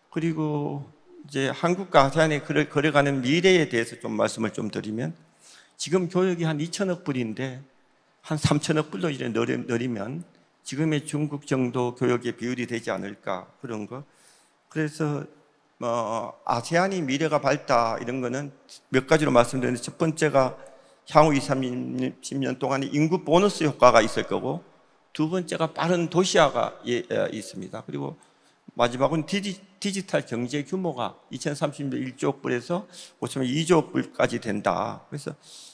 그리고 이제 한국과 아세안에 걸어가는 미래에 대해서 좀 말씀을 좀 드리면 지금 교육이 한 2천억 불인데 한 3천억 불로 이제 늘리면 지금의 중국 정도 교육의 비율이 되지 않을까 그런 거. 그래서 아세안이 미래가 밝다 이런 거는 몇 가지로 말씀드렸는데 첫 번째가 향후 20, 30년 동안에 인구 보너스 효과가 있을 거고 두 번째가 빠른 도시화가 있습니다. 그리고 마지막은 디지털 경제 규모가 2030년 1조 불에서 2조 불까지 된다. 그래서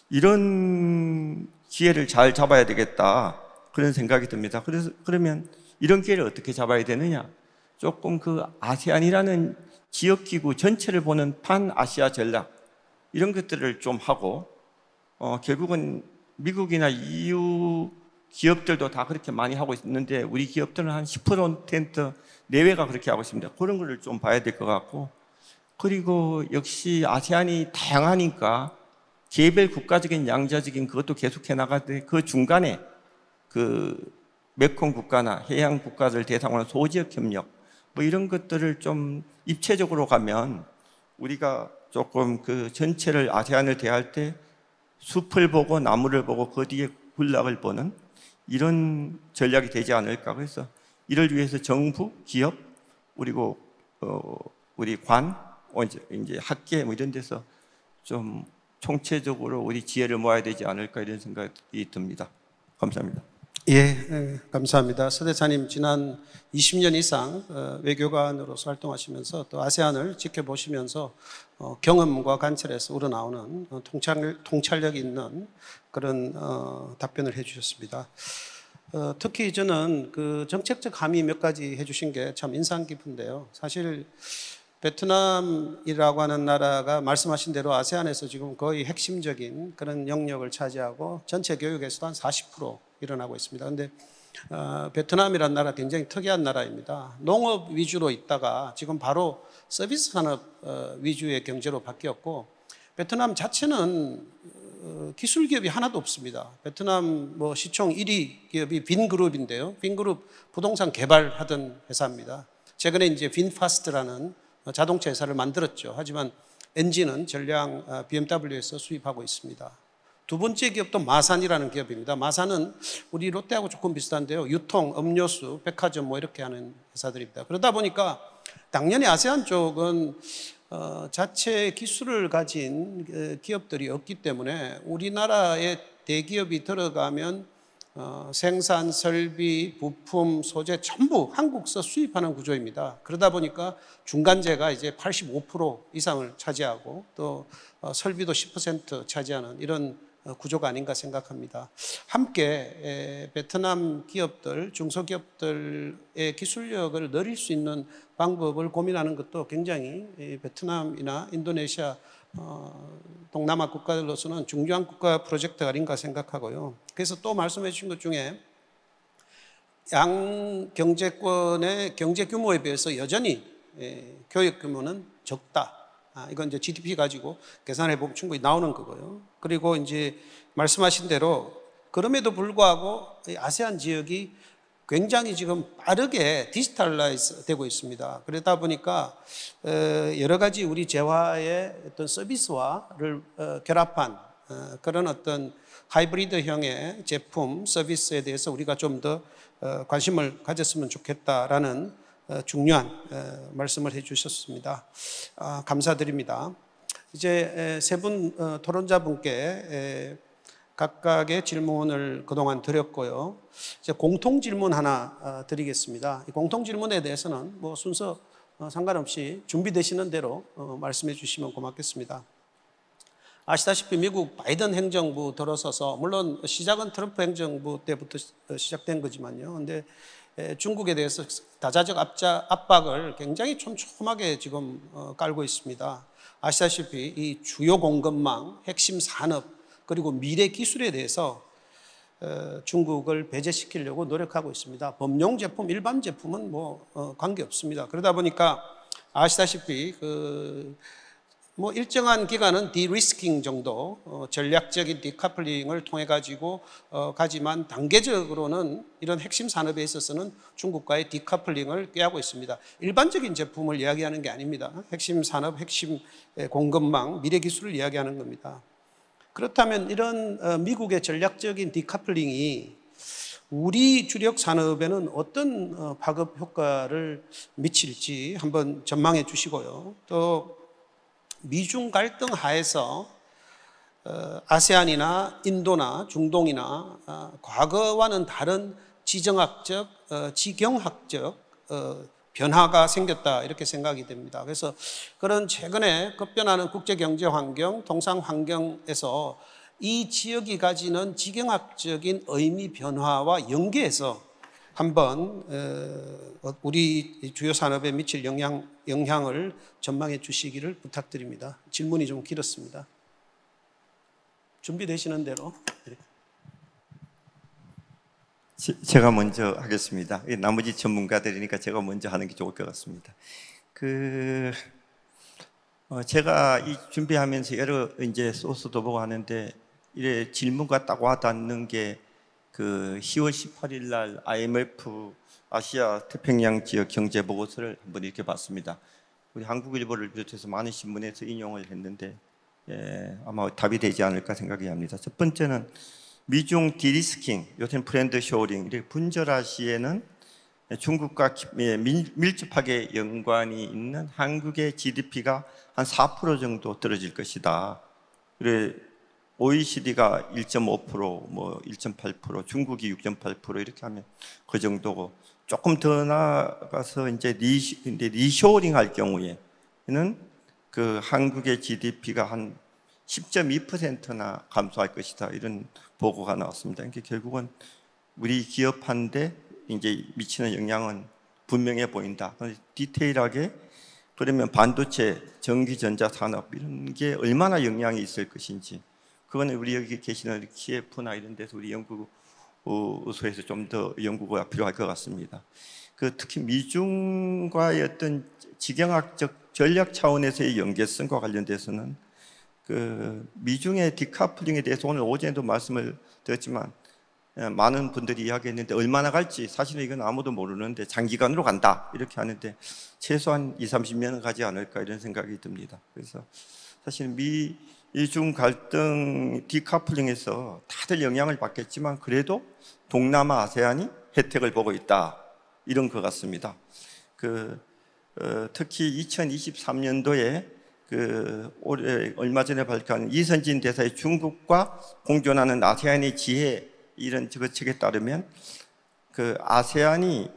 이런 기회를 잘 잡아야 되겠다 그런 생각이 듭니다. 그래서 그러면 이런 기회를 어떻게 잡아야 되느냐? 조금 그 아세안이라는 지역기구 전체를 보는 판아시아 전략 이런 것들을 좀 하고 결국은 미국이나 EU 기업들도 다 그렇게 많이 하고 있는데 우리 기업들은 한 10% 내외가 그렇게 하고 있습니다. 그런 거를 좀 봐야 될 것 같고 그리고 역시 아세안이 다양하니까 개별 국가적인 양자적인 그것도 계속해 나가되 그 중간에 그 메콩 국가나 해양 국가들 대상으로 한 소지역 협력 뭐 이런 것들을 좀 입체적으로 가면 우리가 조금 그 전체를 아세안을 대할 때 숲을 보고 나무를 보고 그 뒤에 군락을 보는 이런 전략이 되지 않을까. 그래서 이를 위해서 정부, 기업, 그리고 우리 관, 이제 학계 뭐 이런 데서 좀 총체적으로 우리 지혜를 모아야 되지 않을까 이런 생각이 듭니다. 감사합니다. 예, 감사합니다. 서 대사님 지난 20년 이상 외교관으로서 활동하시면서 또 아세안을 지켜보시면서 경험과 관찰에서 우러나오는 통찰력 있는 그런 답변을 해주셨습니다. 특히 저는 그 정책적 함의 몇 가지 해주신 게 참 인상 깊은데요. 사실 베트남이라고 하는 나라가 말씀하신 대로 아세안에서 지금 거의 핵심적인 그런 영역을 차지하고 전체 교육에서도 한 40% 일어나고 있습니다. 그런데 베트남이라는 나라 굉장히 특이한 나라입니다. 농업 위주로 있다가 지금 바로 서비스 산업 위주의 경제로 바뀌었고 베트남 자체는 기술 기업이 하나도 없습니다. 베트남 뭐 시총 1위 기업이 빈그룹인데요. 빈그룹 부동산 개발하던 회사입니다. 최근에 이제 빈파스트라는 자동차 회사를 만들었죠. 하지만 엔진은 전량 BMW에서 수입하고 있습니다. 두 번째 기업도 마산이라는 기업입니다. 마산은 우리 롯데하고 조금 비슷한데요. 유통, 음료수, 백화점 뭐 이렇게 하는 회사들입니다. 그러다 보니까 당연히 아세안 쪽은 자체 기술을 가진 기업들이 없기 때문에 우리나라의 대기업이 들어가면 생산, 설비, 부품, 소재 전부 한국서 수입하는 구조입니다. 그러다 보니까 중간재가 이제 85% 이상을 차지하고 또 설비도 10% 차지하는 이런 구조가 아닌가 생각합니다. 함께 베트남 기업들, 중소기업들의 기술력을 늘릴 수 있는 방법을 고민하는 것도 굉장히 베트남이나 인도네시아 동남아 국가들로서는 중요한 국가 프로젝트가 아닌가 생각하고요. 그래서 또 말씀해 주신 것 중에 양 경제권의 경제 규모에 비해서 여전히 교육 규모는 적다. 이건 이제 GDP 가지고 계산해 보면 충분히 나오는 거고요. 그리고 이제 말씀하신 대로 그럼에도 불구하고 아세안 지역이 굉장히 지금 빠르게 디지털라이즈 되고 있습니다. 그러다 보니까 여러 가지 우리 재화의 어떤 서비스화를 결합한 그런 어떤 하이브리드형의 제품, 서비스에 대해서 우리가 좀 더 관심을 가졌으면 좋겠다라는 중요한 말씀을 해주셨습니다. 감사드립니다. 이제 세 분 토론자분께 각각의 질문을 그동안 드렸고요. 이제 공통 질문 하나 드리겠습니다. 이 공통 질문에 대해서는 뭐 순서 상관없이 준비되시는 대로 말씀해 주시면 고맙겠습니다. 아시다시피 미국 바이든 행정부 들어서서 물론 시작은 트럼프 행정부 때부터 시작된 거지만요. 근데 중국에 대해서 다자적 압박을 굉장히 촘촘하게 지금 깔고 있습니다. 아시다시피 이 주요 공급망, 핵심 산업 그리고 미래 기술에 대해서 중국을 배제시키려고 노력하고 있습니다. 범용 제품, 일반 제품은 뭐 관계 없습니다. 그러다 보니까 아시다시피 뭐 일정한 기간은 디리스킹 정도 전략적인 디커플링을 통해 가지고 가지만 단계적으로는 이런 핵심 산업에 있어서는 중국과의 디커플링을 꾀하고 있습니다. 일반적인 제품을 이야기하는 게 아닙니다. 핵심 산업, 핵심 공급망, 미래 기술을 이야기하는 겁니다. 그렇다면 이런 미국의 전략적인 디커플링이 우리 주력 산업에는 어떤 파급 효과를 미칠지 한번 전망해 주시고요. 또 미중 갈등 하에서 아세안이나 인도나 중동이나 과거와는 다른 지정학적, 지경학적 변화가 생겼다 이렇게 생각이 됩니다. 그래서 그런 최근에 급변하는 국제경제 환경, 통상 환경에서 이 지역이 가지는 지경학적인 의미 변화와 연계해서 한번 우리 주요 산업에 미칠 영향을 전망해 주시기를 부탁드립니다. 질문이 좀 길었습니다. 준비되시는 대로. 제가 먼저 하겠습니다. 나머지 전문가들이니까 제가 먼저 하는 게 좋을 것 같습니다. 제가 이 준비하면서 여러 이제 소스도 보고 하는데 이래 질문과 딱 와닿는 게 그 10월 18일 날 IMF 아시아 태평양 지역 경제 보고서를 한번 이렇게 봤습니다. 우리 한국일보를 비롯해서 많은 신문에서 인용을 했는데 아마 답이 되지 않을까 생각이 합니다. 첫 번째는 미중 디리스킹, 요새는 프렌드 쇼링, 이렇게 분절화 시에는 중국과 밀접하게 연관이 있는 한국의 GDP가 한 4% 정도 떨어질 것이다. 그래 OECD가 1.5%, 뭐 1.8%, 중국이 6.8% 이렇게 하면 그 정도고, 조금 더 나아가서 이제 리쇼링 할 경우에는 그 한국의 GDP가 한 10.2%나 감소할 것이다, 이런 보고가 나왔습니다. 그러니까 결국은 우리 기업한테 이제 미치는 영향은 분명해 보인다. 디테일하게 그러면 반도체, 전기전자 산업 이런 게 얼마나 영향이 있을 것인지, 그거는 우리 여기 계시는 키예프나 이런 데서 우리 연구소에서 좀 더 연구가 필요할 것 같습니다. 특히 미중과의 어떤 지경학적 전략 차원에서의 연계성과 관련돼서는 미중의 디카플링에 대해서 오늘 오전에도 말씀을 드렸지만 많은 분들이 이야기했는데 얼마나 갈지 사실은 이건 아무도 모르는데 장기간으로 간다 이렇게 하는데 최소한 20-30년은 가지 않을까 이런 생각이 듭니다. 그래서 사실 미중 갈등 디카플링에서 다들 영향을 받겠지만 그래도 동남아 아세안이 혜택을 보고 있다, 이런 것 같습니다. 특히 2023년도에 올해 얼마 전에 발표한 이선진 대사의 중국과 공존하는 아세안의 지혜, 이런 책에 따르면 아세안이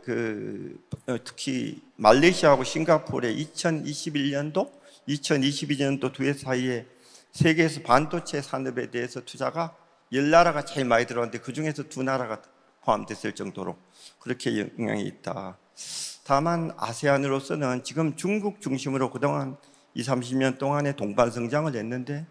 특히 말레이시아하고 싱가포르의 2021년도, 2022년도 두 해 사이에 세계에서 반도체 산업에 대해서 투자가 10나라가 제일 많이 들어왔는데 그 중에서 2나라가 포함됐을 정도로 그렇게 영향이 있다. 다만 아세안으로서는 지금 중국 중심으로 그동안 20-30년 동안의 동반 성장을 했는데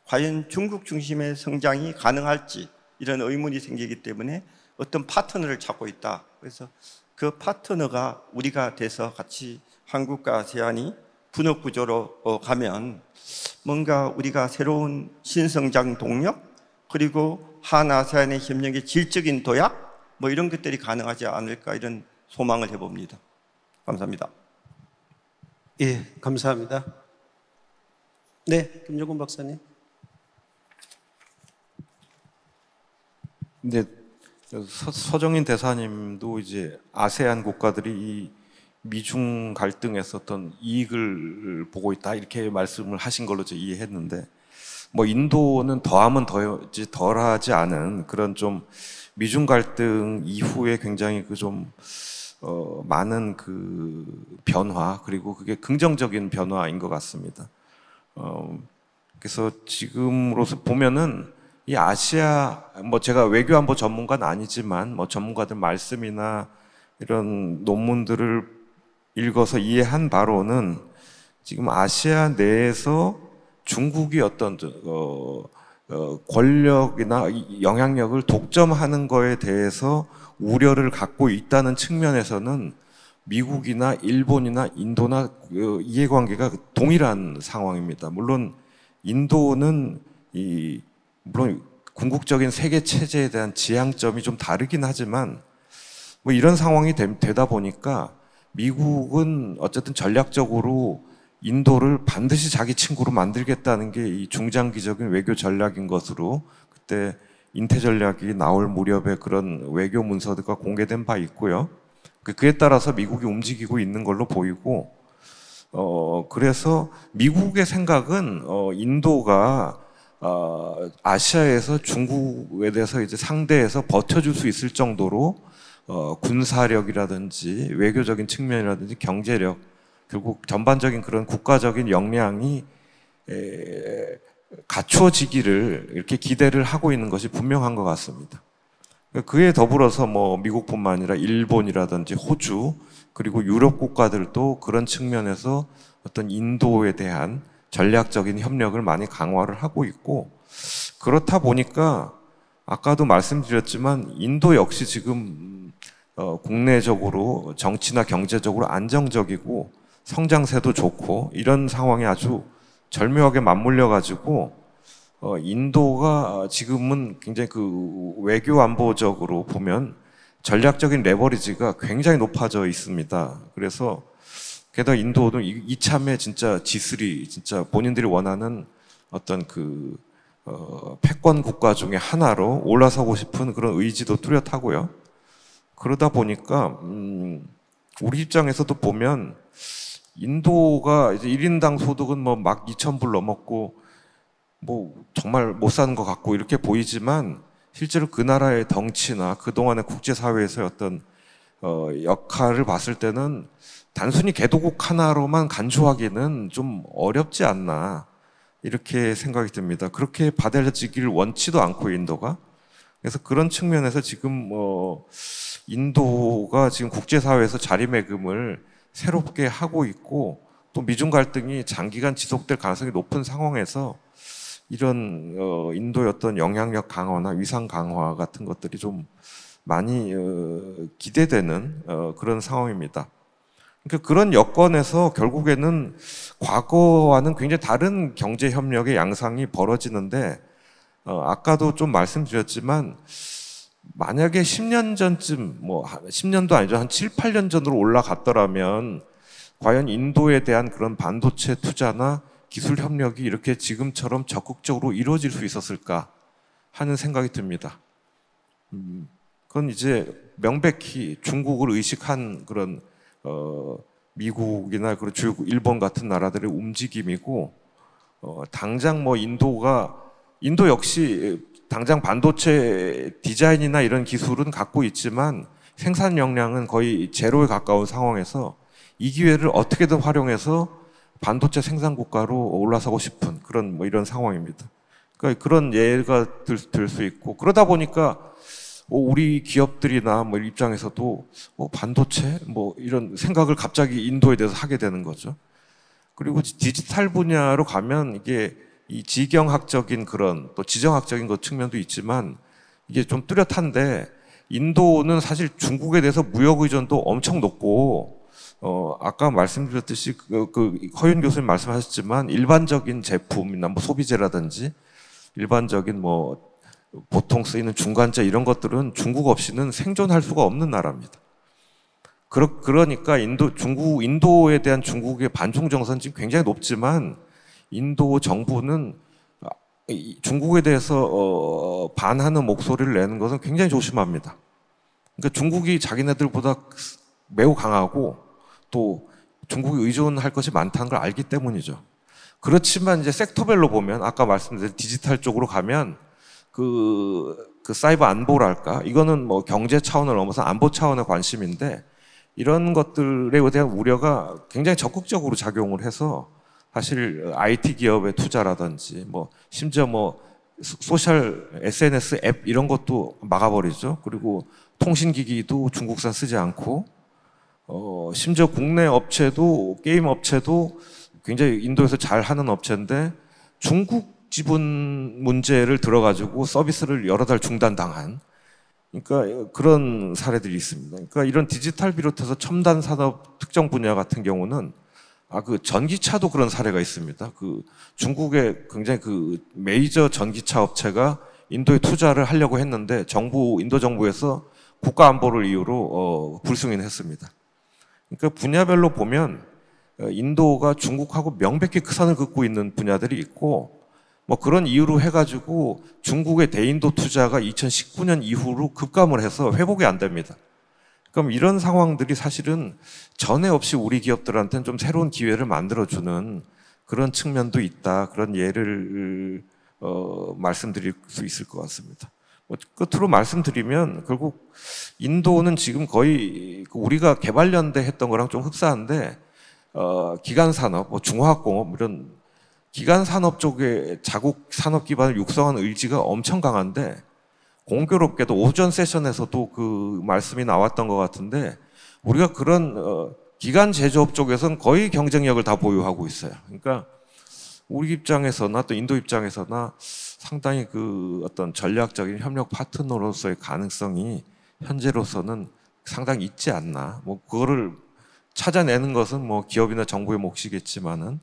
과연 중국 중심의 성장이 가능할지 이런 의문이 생기기 때문에 어떤 파트너를 찾고 있다. 그래서 그 파트너가 우리가 돼서 같이 한국과 아세안이 분업 구조로 가면 뭔가 우리가 새로운 신성장 동력, 그리고 한아세안의 협력의 질적인 도약, 뭐 이런 것들이 가능하지 않을까, 이런 소망을 해봅니다. 감사합니다. 예, 감사합니다. 네, 김종근 박사님. 근데 서정인 대사님도 이제 아세안 국가들이 이 미중 갈등에서 어떤 이익을 보고 있다 이렇게 말씀을 하신 걸로 이해했는데, 뭐 인도는 더하면 더하지 덜하지 않은 그런 좀 미중 갈등 이후에 굉장히 많은 변화, 그리고 그게 긍정적인 변화인 것 같습니다. 그래서 지금으로서 보면은 이 아시아, 뭐 제가 외교안보 전문가는 아니지만 뭐 전문가들 말씀이나 이런 논문들을 읽어서 이해한 바로는 지금 아시아 내에서 중국이 어떤 권력이나 영향력을 독점하는 거에 대해서 우려를 갖고 있다는 측면에서는 미국이나 일본이나 인도나 이해관계가 동일한 상황입니다. 물론 인도는 물론 궁극적인 세계 체제에 대한 지향점이 좀 다르긴 하지만 뭐 이런 상황이 되다 보니까 미국은 어쨌든 전략적으로 인도를 반드시 자기 친구로 만들겠다는 게 이 중장기적인 외교 전략인 것으로 그때 인태 전략이 나올 무렵에 그런 외교 문서들과 공개된 바 있고요. 그에 따라서 미국이 움직이고 있는 걸로 보이고, 그래서 미국의 생각은 인도가 아시아에서 중국에 대해서 이제 상대해서 버텨줄 수 있을 정도로 군사력이라든지 외교적인 측면이라든지 경제력, 결국 전반적인 그런 국가적인 역량이 갖추어지기를 이렇게 기대를 하고 있는 것이 분명한 것 같습니다. 그에 더불어서 뭐 미국뿐만 아니라 일본이라든지 호주 그리고 유럽 국가들도 그런 측면에서 어떤 인도에 대한 전략적인 협력을 많이 강화를 하고 있고, 그렇다 보니까 아까도 말씀드렸지만 인도 역시 지금 국내적으로 정치나 경제적으로 안정적이고 성장세도 좋고 이런 상황이 아주 절묘하게 맞물려 가지고 인도가 지금은 굉장히 그 외교 안보적으로 보면 전략적인 레버리지가 굉장히 높아져 있습니다. 그래서 게다가 인도도 이참에 진짜 G3 진짜 본인들이 원하는 어떤 그 패권 국가 중에 하나로 올라서고 싶은 그런 의지도 뚜렷하고요. 그러다 보니까 우리 입장에서도 보면 인도가 이제 1인당 소득은 뭐 막 2,000불 넘었고 뭐 정말 못 사는 것 같고 이렇게 보이지만 실제로 그 나라의 덩치나 그동안의 국제사회에서의 어떤 역할을 봤을 때는 단순히 개도국 하나로만 간주하기는 좀 어렵지 않나 이렇게 생각이 듭니다. 그렇게 받아들여지기를 원치도 않고 인도가. 그래서 그런 측면에서 지금 인도가 지금 국제사회에서 자리매김을 새롭게 하고 있고 또 미중 갈등이 장기간 지속될 가능성이 높은 상황에서 이런 인도의 어떤 영향력 강화나 위상 강화 같은 것들이 좀 많이 기대되는 그런 상황입니다. 그러니까 그런 여건에서 결국에는 과거와는 굉장히 다른 경제 협력의 양상이 벌어지는데 아까도 좀 말씀드렸지만 만약에 10년 전쯤 뭐 10년도 아니죠. 한 7, 8년 전으로 올라갔더라면 과연 인도에 대한 그런 반도체 투자나 기술 협력이 이렇게 지금처럼 적극적으로 이루어질 수 있었을까 하는 생각이 듭니다. 그건 이제 명백히 중국을 의식한 그런 미국이나 그런 주요 일본 같은 나라들의 움직임이고 당장 뭐 인도 역시 당장 반도체 디자인이나 이런 기술은 갖고 있지만 생산 역량은 거의 제로에 가까운 상황에서 이 기회를 어떻게든 활용해서 반도체 생산 국가로 올라서고 싶은 그런 뭐 이런 상황입니다. 그러니까 그런 예가 들 수 있고 그러다 보니까 우리 기업들이나 뭐 입장에서도 반도체 뭐 이런 생각을 갑자기 인도에 대해서 하게 되는 거죠. 그리고 디지털 분야로 가면 이게 이 지경학적인 그런 또 지정학적인 것 측면도 있지만 이게 좀 뚜렷한데 인도는 사실 중국에 대해서 무역 의존도 엄청 높고 아까 말씀드렸듯이 그 허윤 교수님 말씀하셨지만 일반적인 제품이나 뭐 소비재라든지 일반적인 뭐 보통 쓰이는 중간재 이런 것들은 중국 없이는 생존할 수가 없는 나라입니다. 그러니까 인도에 대한 중국의 반중 정서는 지금 굉장히 높지만 인도 정부는 중국에 대해서 반하는 목소리를 내는 것은 굉장히 조심합니다. 그러니까 중국이 자기네들보다 매우 강하고 또 중국이 의존할 것이 많다는 걸 알기 때문이죠. 그렇지만 이제 섹터별로 보면 아까 말씀드린 디지털 쪽으로 가면 그 사이버 안보랄까 이거는 뭐 경제 차원을 넘어서 안보 차원의 관심인데 이런 것들에 대한 우려가 굉장히 적극적으로 작용을 해서 사실 IT 기업의 투자라든지 뭐 심지어 뭐 소셜 SNS 앱 이런 것도 막아버리죠. 그리고 통신기기도 중국산 쓰지 않고 심지어 국내 업체도 게임 업체도 굉장히 인도에서 잘 하는 업체인데 중국 지분 문제를 들어가지고 서비스를 여러 달 중단당한 그러니까 그런 사례들이 있습니다. 그러니까 이런 디지털 비롯해서 첨단 산업 특정 분야 같은 경우는 그 전기차도 그런 사례가 있습니다. 그 중국의 굉장히 그 메이저 전기차 업체가 인도에 투자를 하려고 했는데 인도 정부에서 국가 안보를 이유로 불승인했습니다. 그러니까 분야별로 보면 인도가 중국하고 명백히 그 선을 긋고 있는 분야들이 있고 뭐 그런 이유로 해가지고 중국의 대인도 투자가 2019년 이후로 급감을 해서 회복이 안 됩니다. 그럼 이런 상황들이 사실은 전에 없이 우리 기업들한테는 좀 새로운 기회를 만들어주는 그런 측면도 있다. 그런 예를 말씀드릴 수 있을 것 같습니다. 끝으로 말씀드리면 결국 인도는 지금 거의 우리가 개발연대 했던 거랑 좀 흡사한데 기간 산업, 뭐 중화학공업 이런 기간 산업 쪽에 자국 산업 기반을 육성한 의지가 엄청 강한데 공교롭게도 오전 세션에서도 그 말씀이 나왔던 것 같은데 우리가 그런 기간 제조업 쪽에서는 거의 경쟁력을 다 보유하고 있어요. 그러니까 우리 입장에서나 또 인도 입장에서나 상당히 그 어떤 전략적인 협력 파트너로서의 가능성이 현재로서는 상당히 있지 않나. 뭐 그거를 찾아내는 것은 뭐 기업이나 정부의 몫이겠지만은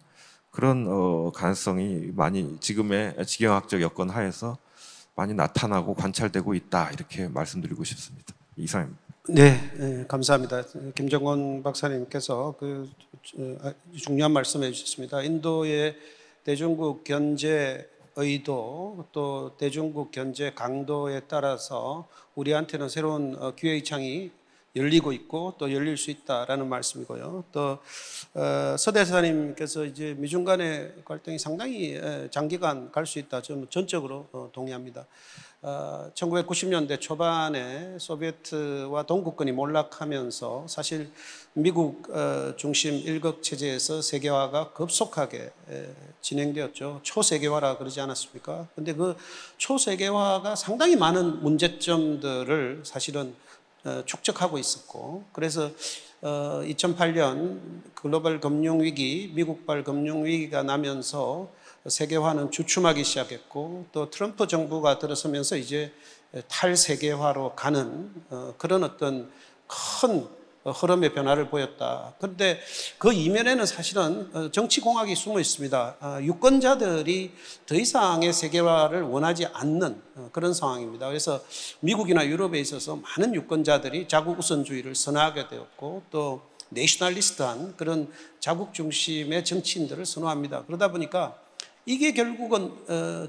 그런 가능성이 많이 지금의 지경학적 여건 하에서 많이 나타나고 관찰되고 있다 이렇게 말씀드리고 싶습니다. 이상입니다. 네, 감사합니다. 김정원 박사님께서 그 중요한 말씀해 주셨습니다. 인도의 대중국 견제 의도 또 대중국 견제 강도에 따라서 우리한테는 새로운 기회의 창이 열리고 있고 또 열릴 수 있다라는 말씀이고요. 또 서 대사님께서 이제 미중 간의 갈등이 상당히 장기간 갈 수 있다. 저는 전적으로 동의합니다. 1990년대 초반에 소비에트와 동구권이 몰락하면서 사실 미국 중심 일극 체제에서 세계화가 급속하게 진행되었죠. 초세계화라 그러지 않았습니까? 근데 그 초세계화가 상당히 많은 문제점들을 사실은 축적하고 있었고, 그래서 2008년 글로벌 금융위기, 미국발 금융위기가 나면서 세계화는 주춤하기 시작했고, 또 트럼프 정부가 들어서면서 이제 탈세계화로 가는 그런 어떤 큰 흐름의 변화를 보였다. 그런데 그 이면에는 사실은 정치공학이 숨어 있습니다. 유권자들이 더 이상의 세계화를 원하지 않는 그런 상황입니다. 그래서 미국이나 유럽에 있어서 많은 유권자들이 자국 우선주의를 선호하게 되었고 또 내셔널리스트한 그런 자국 중심의 정치인들을 선호합니다. 그러다 보니까 이게 결국은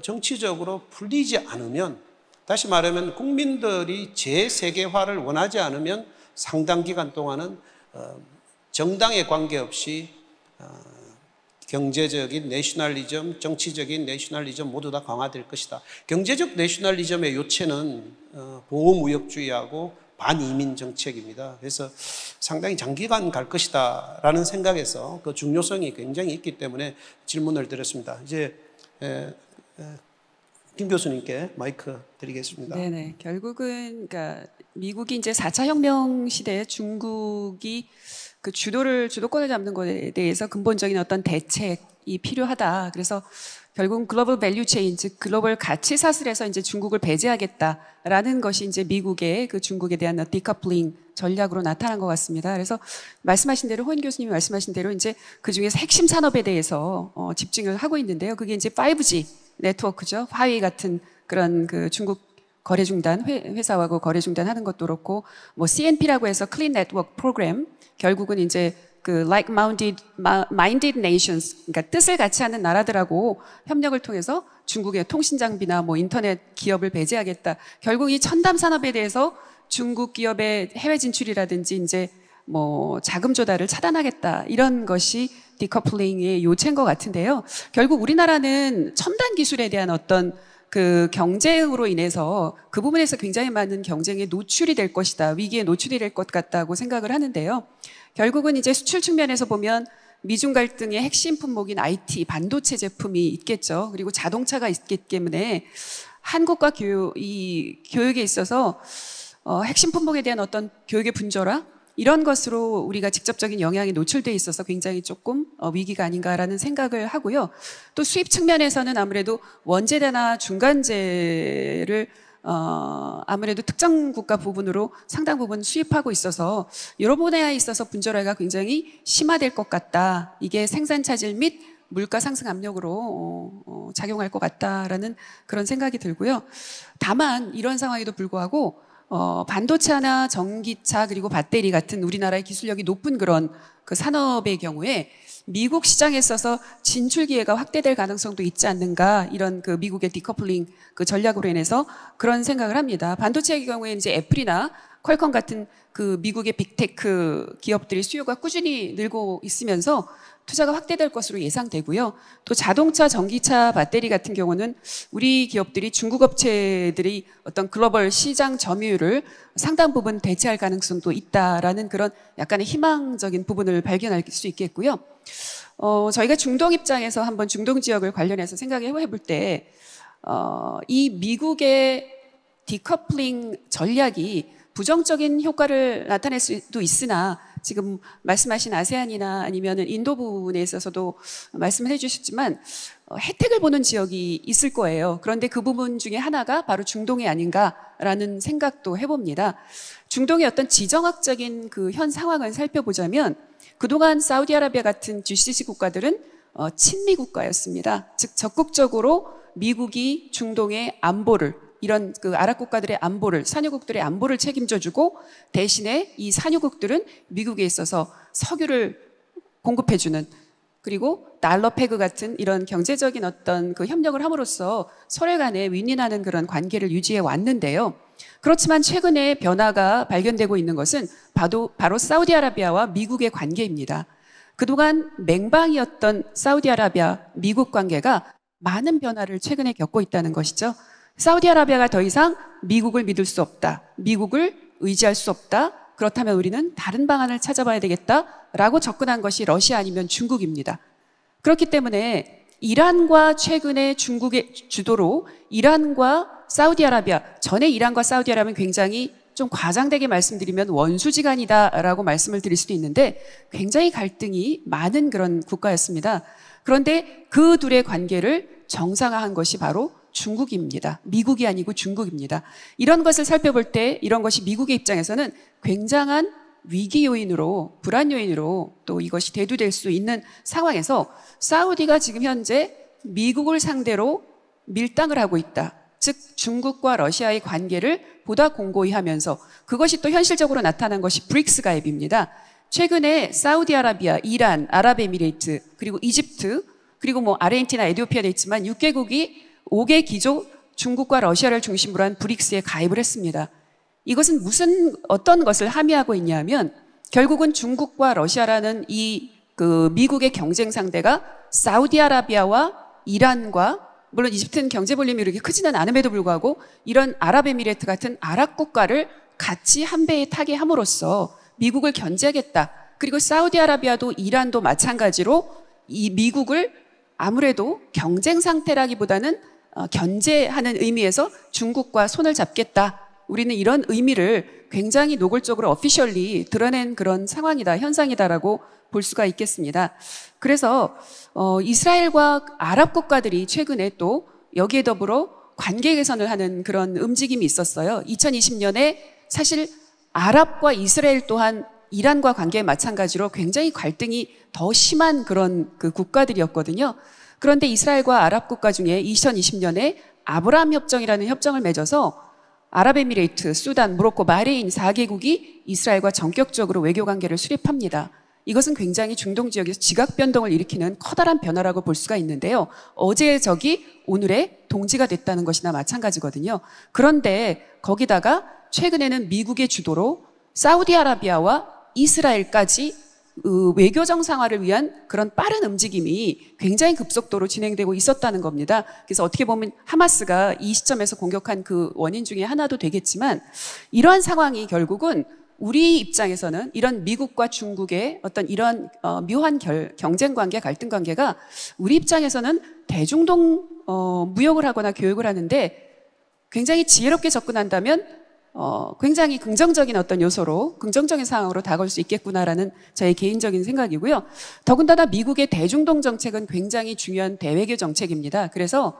정치적으로 풀리지 않으면, 다시 말하면 국민들이 재세계화를 원하지 않으면 상당 기간 동안은 정당에 관계없이 경제적인 내셔널리즘, 정치적인 내셔널리즘 모두 다 강화될 것이다. 경제적 내셔널리즘의 요체는 보호무역주의하고 반이민 정책입니다. 그래서 상당히 장기간 갈 것이다 라는 생각에서 그 중요성이 굉장히 있기 때문에 질문을 드렸습니다. 이제 김 교수님께 마이크 드리겠습니다. 네네. 결국은 그러니까 미국이 이제 4차 혁명 시대에 중국이 그 주도권을 잡는 것에 대해서 근본적인 어떤 대책이 필요하다. 그래서 결국은 글로벌 밸류 체인, 즉 글로벌 가치 사슬에서 이제 중국을 배제하겠다라는 것이 이제 미국의 그 중국에 대한 디커플링 전략으로 나타난 것 같습니다. 그래서 말씀하신 대로 호은 교수님이 말씀하신 대로 이제 그 중에서 핵심 산업에 대해서 집중을 하고 있는데요. 그게 이제 5G 네트워크죠. 화웨이 같은 그런 그 중국 거래 중단 회사하고 거래 중단하는 것도 그렇고, 뭐 CNP라고 해서 클린 네트워크 프로그램, 결국은 이제 그 like-minded nations, 그러니까 뜻을 같이 하는 나라들하고 협력을 통해서 중국의 통신 장비나 뭐 인터넷 기업을 배제하겠다. 결국 이 첨단 산업에 대해서 중국 기업의 해외 진출이라든지 이제 뭐 자금 조달을 차단하겠다. 이런 것이 디커플링의 요체인 것 같은데요. 결국 우리나라는 첨단 기술에 대한 어떤 그 경쟁으로 인해서 그 부분에서 굉장히 많은 경쟁에 노출이 될 것이다. 위기에 노출이 될 것 같다고 생각을 하는데요. 결국은 이제 수출 측면에서 보면 미중 갈등의 핵심 품목인 IT, 반도체 제품이 있겠죠. 그리고 자동차가 있기 때문에 한국과 이 교육에 있어서 핵심 품목에 대한 어떤 교육의 분절화, 이런 것으로 우리가 직접적인 영향이 노출돼 있어서 굉장히 조금 위기가 아닌가라는 생각을 하고요. 또 수입 측면에서는 아무래도 원재료나 중간재를 아무래도 특정 국가 부분으로 상당 부분 수입하고 있어서 여러 분야에 있어서 분절화가 굉장히 심화될 것 같다. 이게 생산 차질 및 물가 상승 압력으로 작용할 것 같다라는 그런 생각이 들고요. 다만 이런 상황에도 불구하고 반도체나 전기차 그리고 배터리 같은 우리나라의 기술력이 높은 그런 그 산업의 경우에 미국 시장에 있어서 진출 기회가 확대될 가능성도 있지 않는가, 이런 그 미국의 디커플링 그 전략으로 인해서 그런 생각을 합니다. 반도체의 경우에 이제 애플이나 퀄컴 같은 그 미국의 빅테크 기업들이 수요가 꾸준히 늘고 있으면서 투자가 확대될 것으로 예상되고요. 또 자동차, 전기차 배터리 같은 경우는 우리 기업들이 중국 업체들이 어떤 글로벌 시장 점유율을 상당 부분 대체할 가능성도 있다라는 그런 약간의 희망적인 부분을 발견할 수 있겠고요. 저희가 중동 입장에서 한번 중동 지역을 관련해서 생각해 볼 때, 이 미국의 디커플링 전략이 부정적인 효과를 나타낼 수도 있으나 지금 말씀하신 아세안이나 아니면 인도 부분에 있어서도 말씀을 해주셨지만 혜택을 보는 지역이 있을 거예요. 그런데 그 부분 중에 하나가 바로 중동이 아닌가라는 생각도 해봅니다. 중동의 어떤 지정학적인 그 현 상황을 살펴보자면 그동안 사우디아라비아 같은 GCC 국가들은 친미 국가였습니다. 즉 적극적으로 미국이 중동의 안보를, 이런 그 아랍 국가들의 안보를, 산유국들의 안보를 책임져주고 대신에 이 산유국들은 미국에 있어서 석유를 공급해주는, 그리고 달러 패그 같은 이런 경제적인 어떤 그 협력을 함으로써 서로 간에 윈윈하는 그런 관계를 유지해 왔는데요. 그렇지만 최근에 변화가 발견되고 있는 것은 바로 사우디아라비아와 미국의 관계입니다. 그동안 맹방이었던 사우디아라비아, 미국 관계가 많은 변화를 최근에 겪고 있다는 것이죠. 사우디아라비아가 더 이상 미국을 믿을 수 없다, 미국을 의지할 수 없다, 그렇다면 우리는 다른 방안을 찾아봐야 되겠다라고 접근한 것이 러시아 아니면 중국입니다. 그렇기 때문에 이란과 최근에 중국의 주도로 이란과 사우디아라비아, 전에 이란과 사우디아라비아는 굉장히 좀 과장되게 말씀드리면 원수지간이다라고 말씀을 드릴 수도 있는데 굉장히 갈등이 많은 그런 국가였습니다. 그런데 그 둘의 관계를 정상화한 것이 바로 중국입니다. 미국이 아니고 중국입니다. 이런 것을 살펴볼 때 이런 것이 미국의 입장에서는 굉장한 위기 요인으로, 불안 요인으로 또 이것이 대두될 수 있는 상황에서 사우디가 지금 현재 미국을 상대로 밀당을 하고 있다. 즉 중국과 러시아의 관계를 보다 공고히 하면서 그것이 또 현실적으로 나타난 것이 브릭스 가입입니다. 최근에 사우디아라비아, 이란, 아랍에미레이트, 그리고 이집트, 그리고 뭐 아르헨티나, 에티오피아도 있지만 6개국이 5개 기조 중국과 러시아를 중심으로 한 브릭스에 가입을 했습니다. 이것은 어떤 것을 함의하고 있냐면 결국은 중국과 러시아라는 이 그 미국의 경쟁 상대가 사우디아라비아와 이란과, 물론 이집트는 경제 볼륨이 그렇게 크지는 않음에도 불구하고 이런 아랍에미레이트 같은 아랍 국가를 같이 한 배에 타게 함으로써 미국을 견제하겠다. 그리고 사우디아라비아도 이란도 마찬가지로 이 미국을 아무래도 경쟁 상태라기보다는 견제하는 의미에서 중국과 손을 잡겠다. 우리는 이런 의미를 굉장히 노골적으로 오피셜리 드러낸 그런 상황이다, 현상이다라고 볼 수가 있겠습니다. 그래서 이스라엘과 아랍 국가들이 최근에 또 여기에 더불어 관계 개선을 하는 그런 움직임이 있었어요. 2020년에 사실 아랍과 이스라엘 또한 이란과 관계에 마찬가지로 굉장히 갈등이 더 심한 그런 그 국가들이었거든요. 그런데 이스라엘과 아랍 국가 중에 2020년에 아브라함 협정이라는 협정을 맺어서 아랍에미레이트, 수단, 모로코, 바레인 4개국이 이스라엘과 전격적으로 외교 관계를 수립합니다. 이것은 굉장히 중동 지역에서 지각 변동을 일으키는 커다란 변화라고 볼 수가 있는데요. 어제의 적이 오늘의 동지가 됐다는 것이나 마찬가지거든요. 그런데 거기다가 최근에는 미국의 주도로 사우디아라비아와 이스라엘까지 외교 정상화를 위한 그런 빠른 움직임이 굉장히 급속도로 진행되고 있었다는 겁니다. 그래서 어떻게 보면 하마스가 이 시점에서 공격한 그 원인 중에 하나도 되겠지만 이러한 상황이 결국은 우리 입장에서는 이런 미국과 중국의 어떤 이런 묘한 경쟁 관계, 갈등 관계가 우리 입장에서는 대중동 무역을 하거나 교육을 하는데 굉장히 지혜롭게 접근한다면 굉장히 긍정적인 어떤 요소로, 긍정적인 상황으로 다가올 수 있겠구나라는 저의 개인적인 생각이고요. 더군다나 미국의 대중동 정책은 굉장히 중요한 대외교 정책입니다. 그래서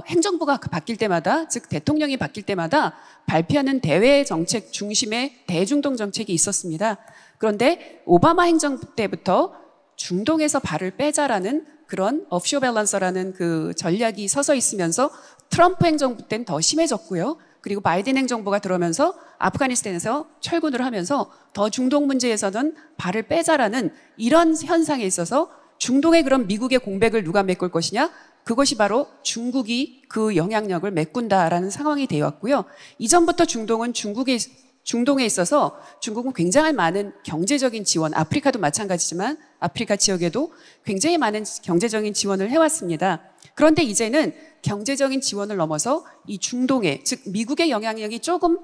행정부가 바뀔 때마다, 즉 대통령이 바뀔 때마다 발표하는 대외 정책 중심의 대중동 정책이 있었습니다. 그런데 오바마 행정부 때부터 중동에서 발을 빼자라는 그런 offshore balance라는 그 전략이 서서 있으면서 트럼프 행정부 때는 더 심해졌고요. 그리고 바이든 행정부가 들어오면서 아프가니스탄에서 철군을 하면서 더 중동 문제에서는 발을 빼자라는 이런 현상에 있어서 중동의 그런 미국의 공백을 누가 메꿀 것이냐? 그것이 바로 중국이 그 영향력을 메꾼다라는 상황이 되어 왔고요. 이전부터 중동은 중국의 중동에 있어서 중국은 굉장히 많은 경제적인 지원, 아프리카도 마찬가지지만 아프리카 지역에도 굉장히 많은 경제적인 지원을 해왔습니다. 그런데 이제는 경제적인 지원을 넘어서 이 중동에, 즉 미국의 영향력이 조금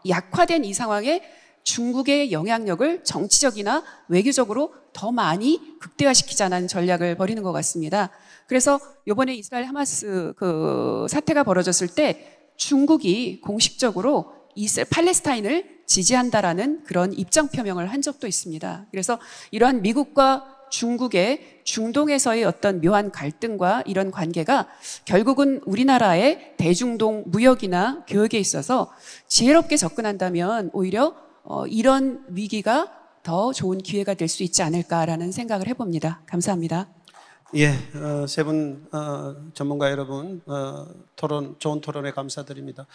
약화된 이 상황에 중국의 영향력을 정치적이나 외교적으로 더 많이 극대화시키자는 전략을 벌이는 것 같습니다. 그래서 이번에 이스라엘 하마스 그 사태가 벌어졌을 때 중국이 공식적으로 팔레스타인을 지지한다라는 그런 입장 표명을 한 적도 있습니다. 그래서 이러한 미국과 중국의 중동에서의 어떤 묘한 갈등과 이런 관계가 결국은 우리나라의 대중동 무역이나 교역에 있어서 지혜롭게 접근한다면 오히려 이런 위기가 더 좋은 기회가 될 수 있지 않을까라는 생각을 해봅니다. 감사합니다. 예, 세 분 전문가 여러분 좋은 토론에 감사드립니다.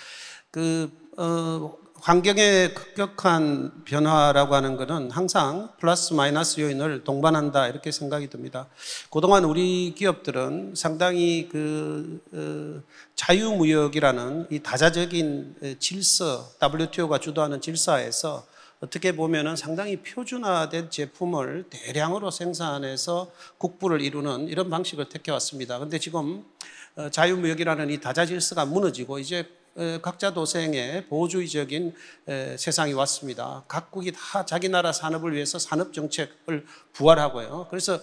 환경의 급격한 변화라고 하는 것은 항상 플러스 마이너스 요인을 동반한다 이렇게 생각이 듭니다. 그동안 우리 기업들은 상당히 자유무역이라는 이 다자적인 질서, WTO가 주도하는 질서에서 어떻게 보면은 상당히 표준화된 제품을 대량으로 생산해서 국부를 이루는 이런 방식을 택해왔습니다. 그런데 지금 자유무역이라는 이 다자질서가 무너지고 이제 각자 도생의 보호주의적인 세상이 왔습니다. 각국이 다 자기 나라 산업을 위해서 산업정책을 부활하고요. 그래서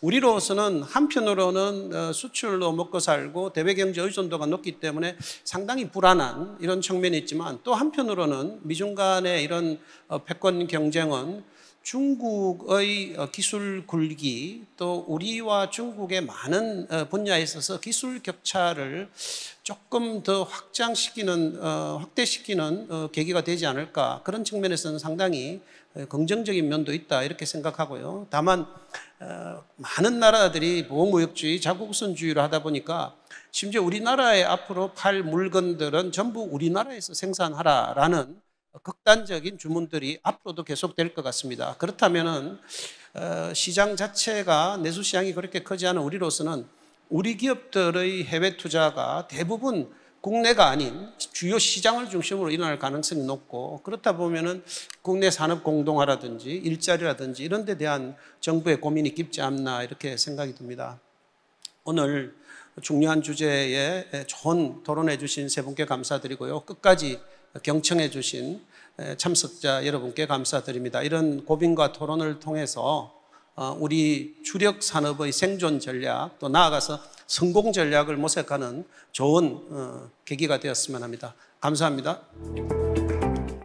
우리로서는 한편으로는 수출로 먹고 살고 대외경제 의존도가 높기 때문에 상당히 불안한 이런 측면이 있지만 또 한편으로는 미중 간의 이런 패권 경쟁은 중국의 기술 굴기 또 우리와 중국의 많은 분야에 있어서 기술 격차를 조금 더 확대시키는 계기가 되지 않을까, 그런 측면에서는 상당히 긍정적인 면도 있다 이렇게 생각하고요. 다만 많은 나라들이 보호무역주의, 자국우선주의로 하다 보니까 심지어 우리나라에 앞으로 팔 물건들은 전부 우리나라에서 생산하라라는 극단적인 주문들이 앞으로도 계속될 것 같습니다. 그렇다면은 시장 자체가, 내수시장이 그렇게 크지 않은 우리로서는 우리 기업들의 해외 투자가 대부분 국내가 아닌 주요 시장을 중심으로 일어날 가능성이 높고, 그렇다 보면은 국내 산업 공동화라든지 일자리라든지 이런 데 대한 정부의 고민이 깊지 않나 이렇게 생각이 듭니다. 오늘 중요한 주제에 좋은 토론해 주신 세 분께 감사드리고요. 끝까지 경청해 주신 참석자 여러분께 감사드립니다. 이런 고민과 토론을 통해서 우리 주력 산업의 생존 전략, 또 나아가서 성공 전략을 모색하는 좋은 계기가 되었으면 합니다. 감사합니다.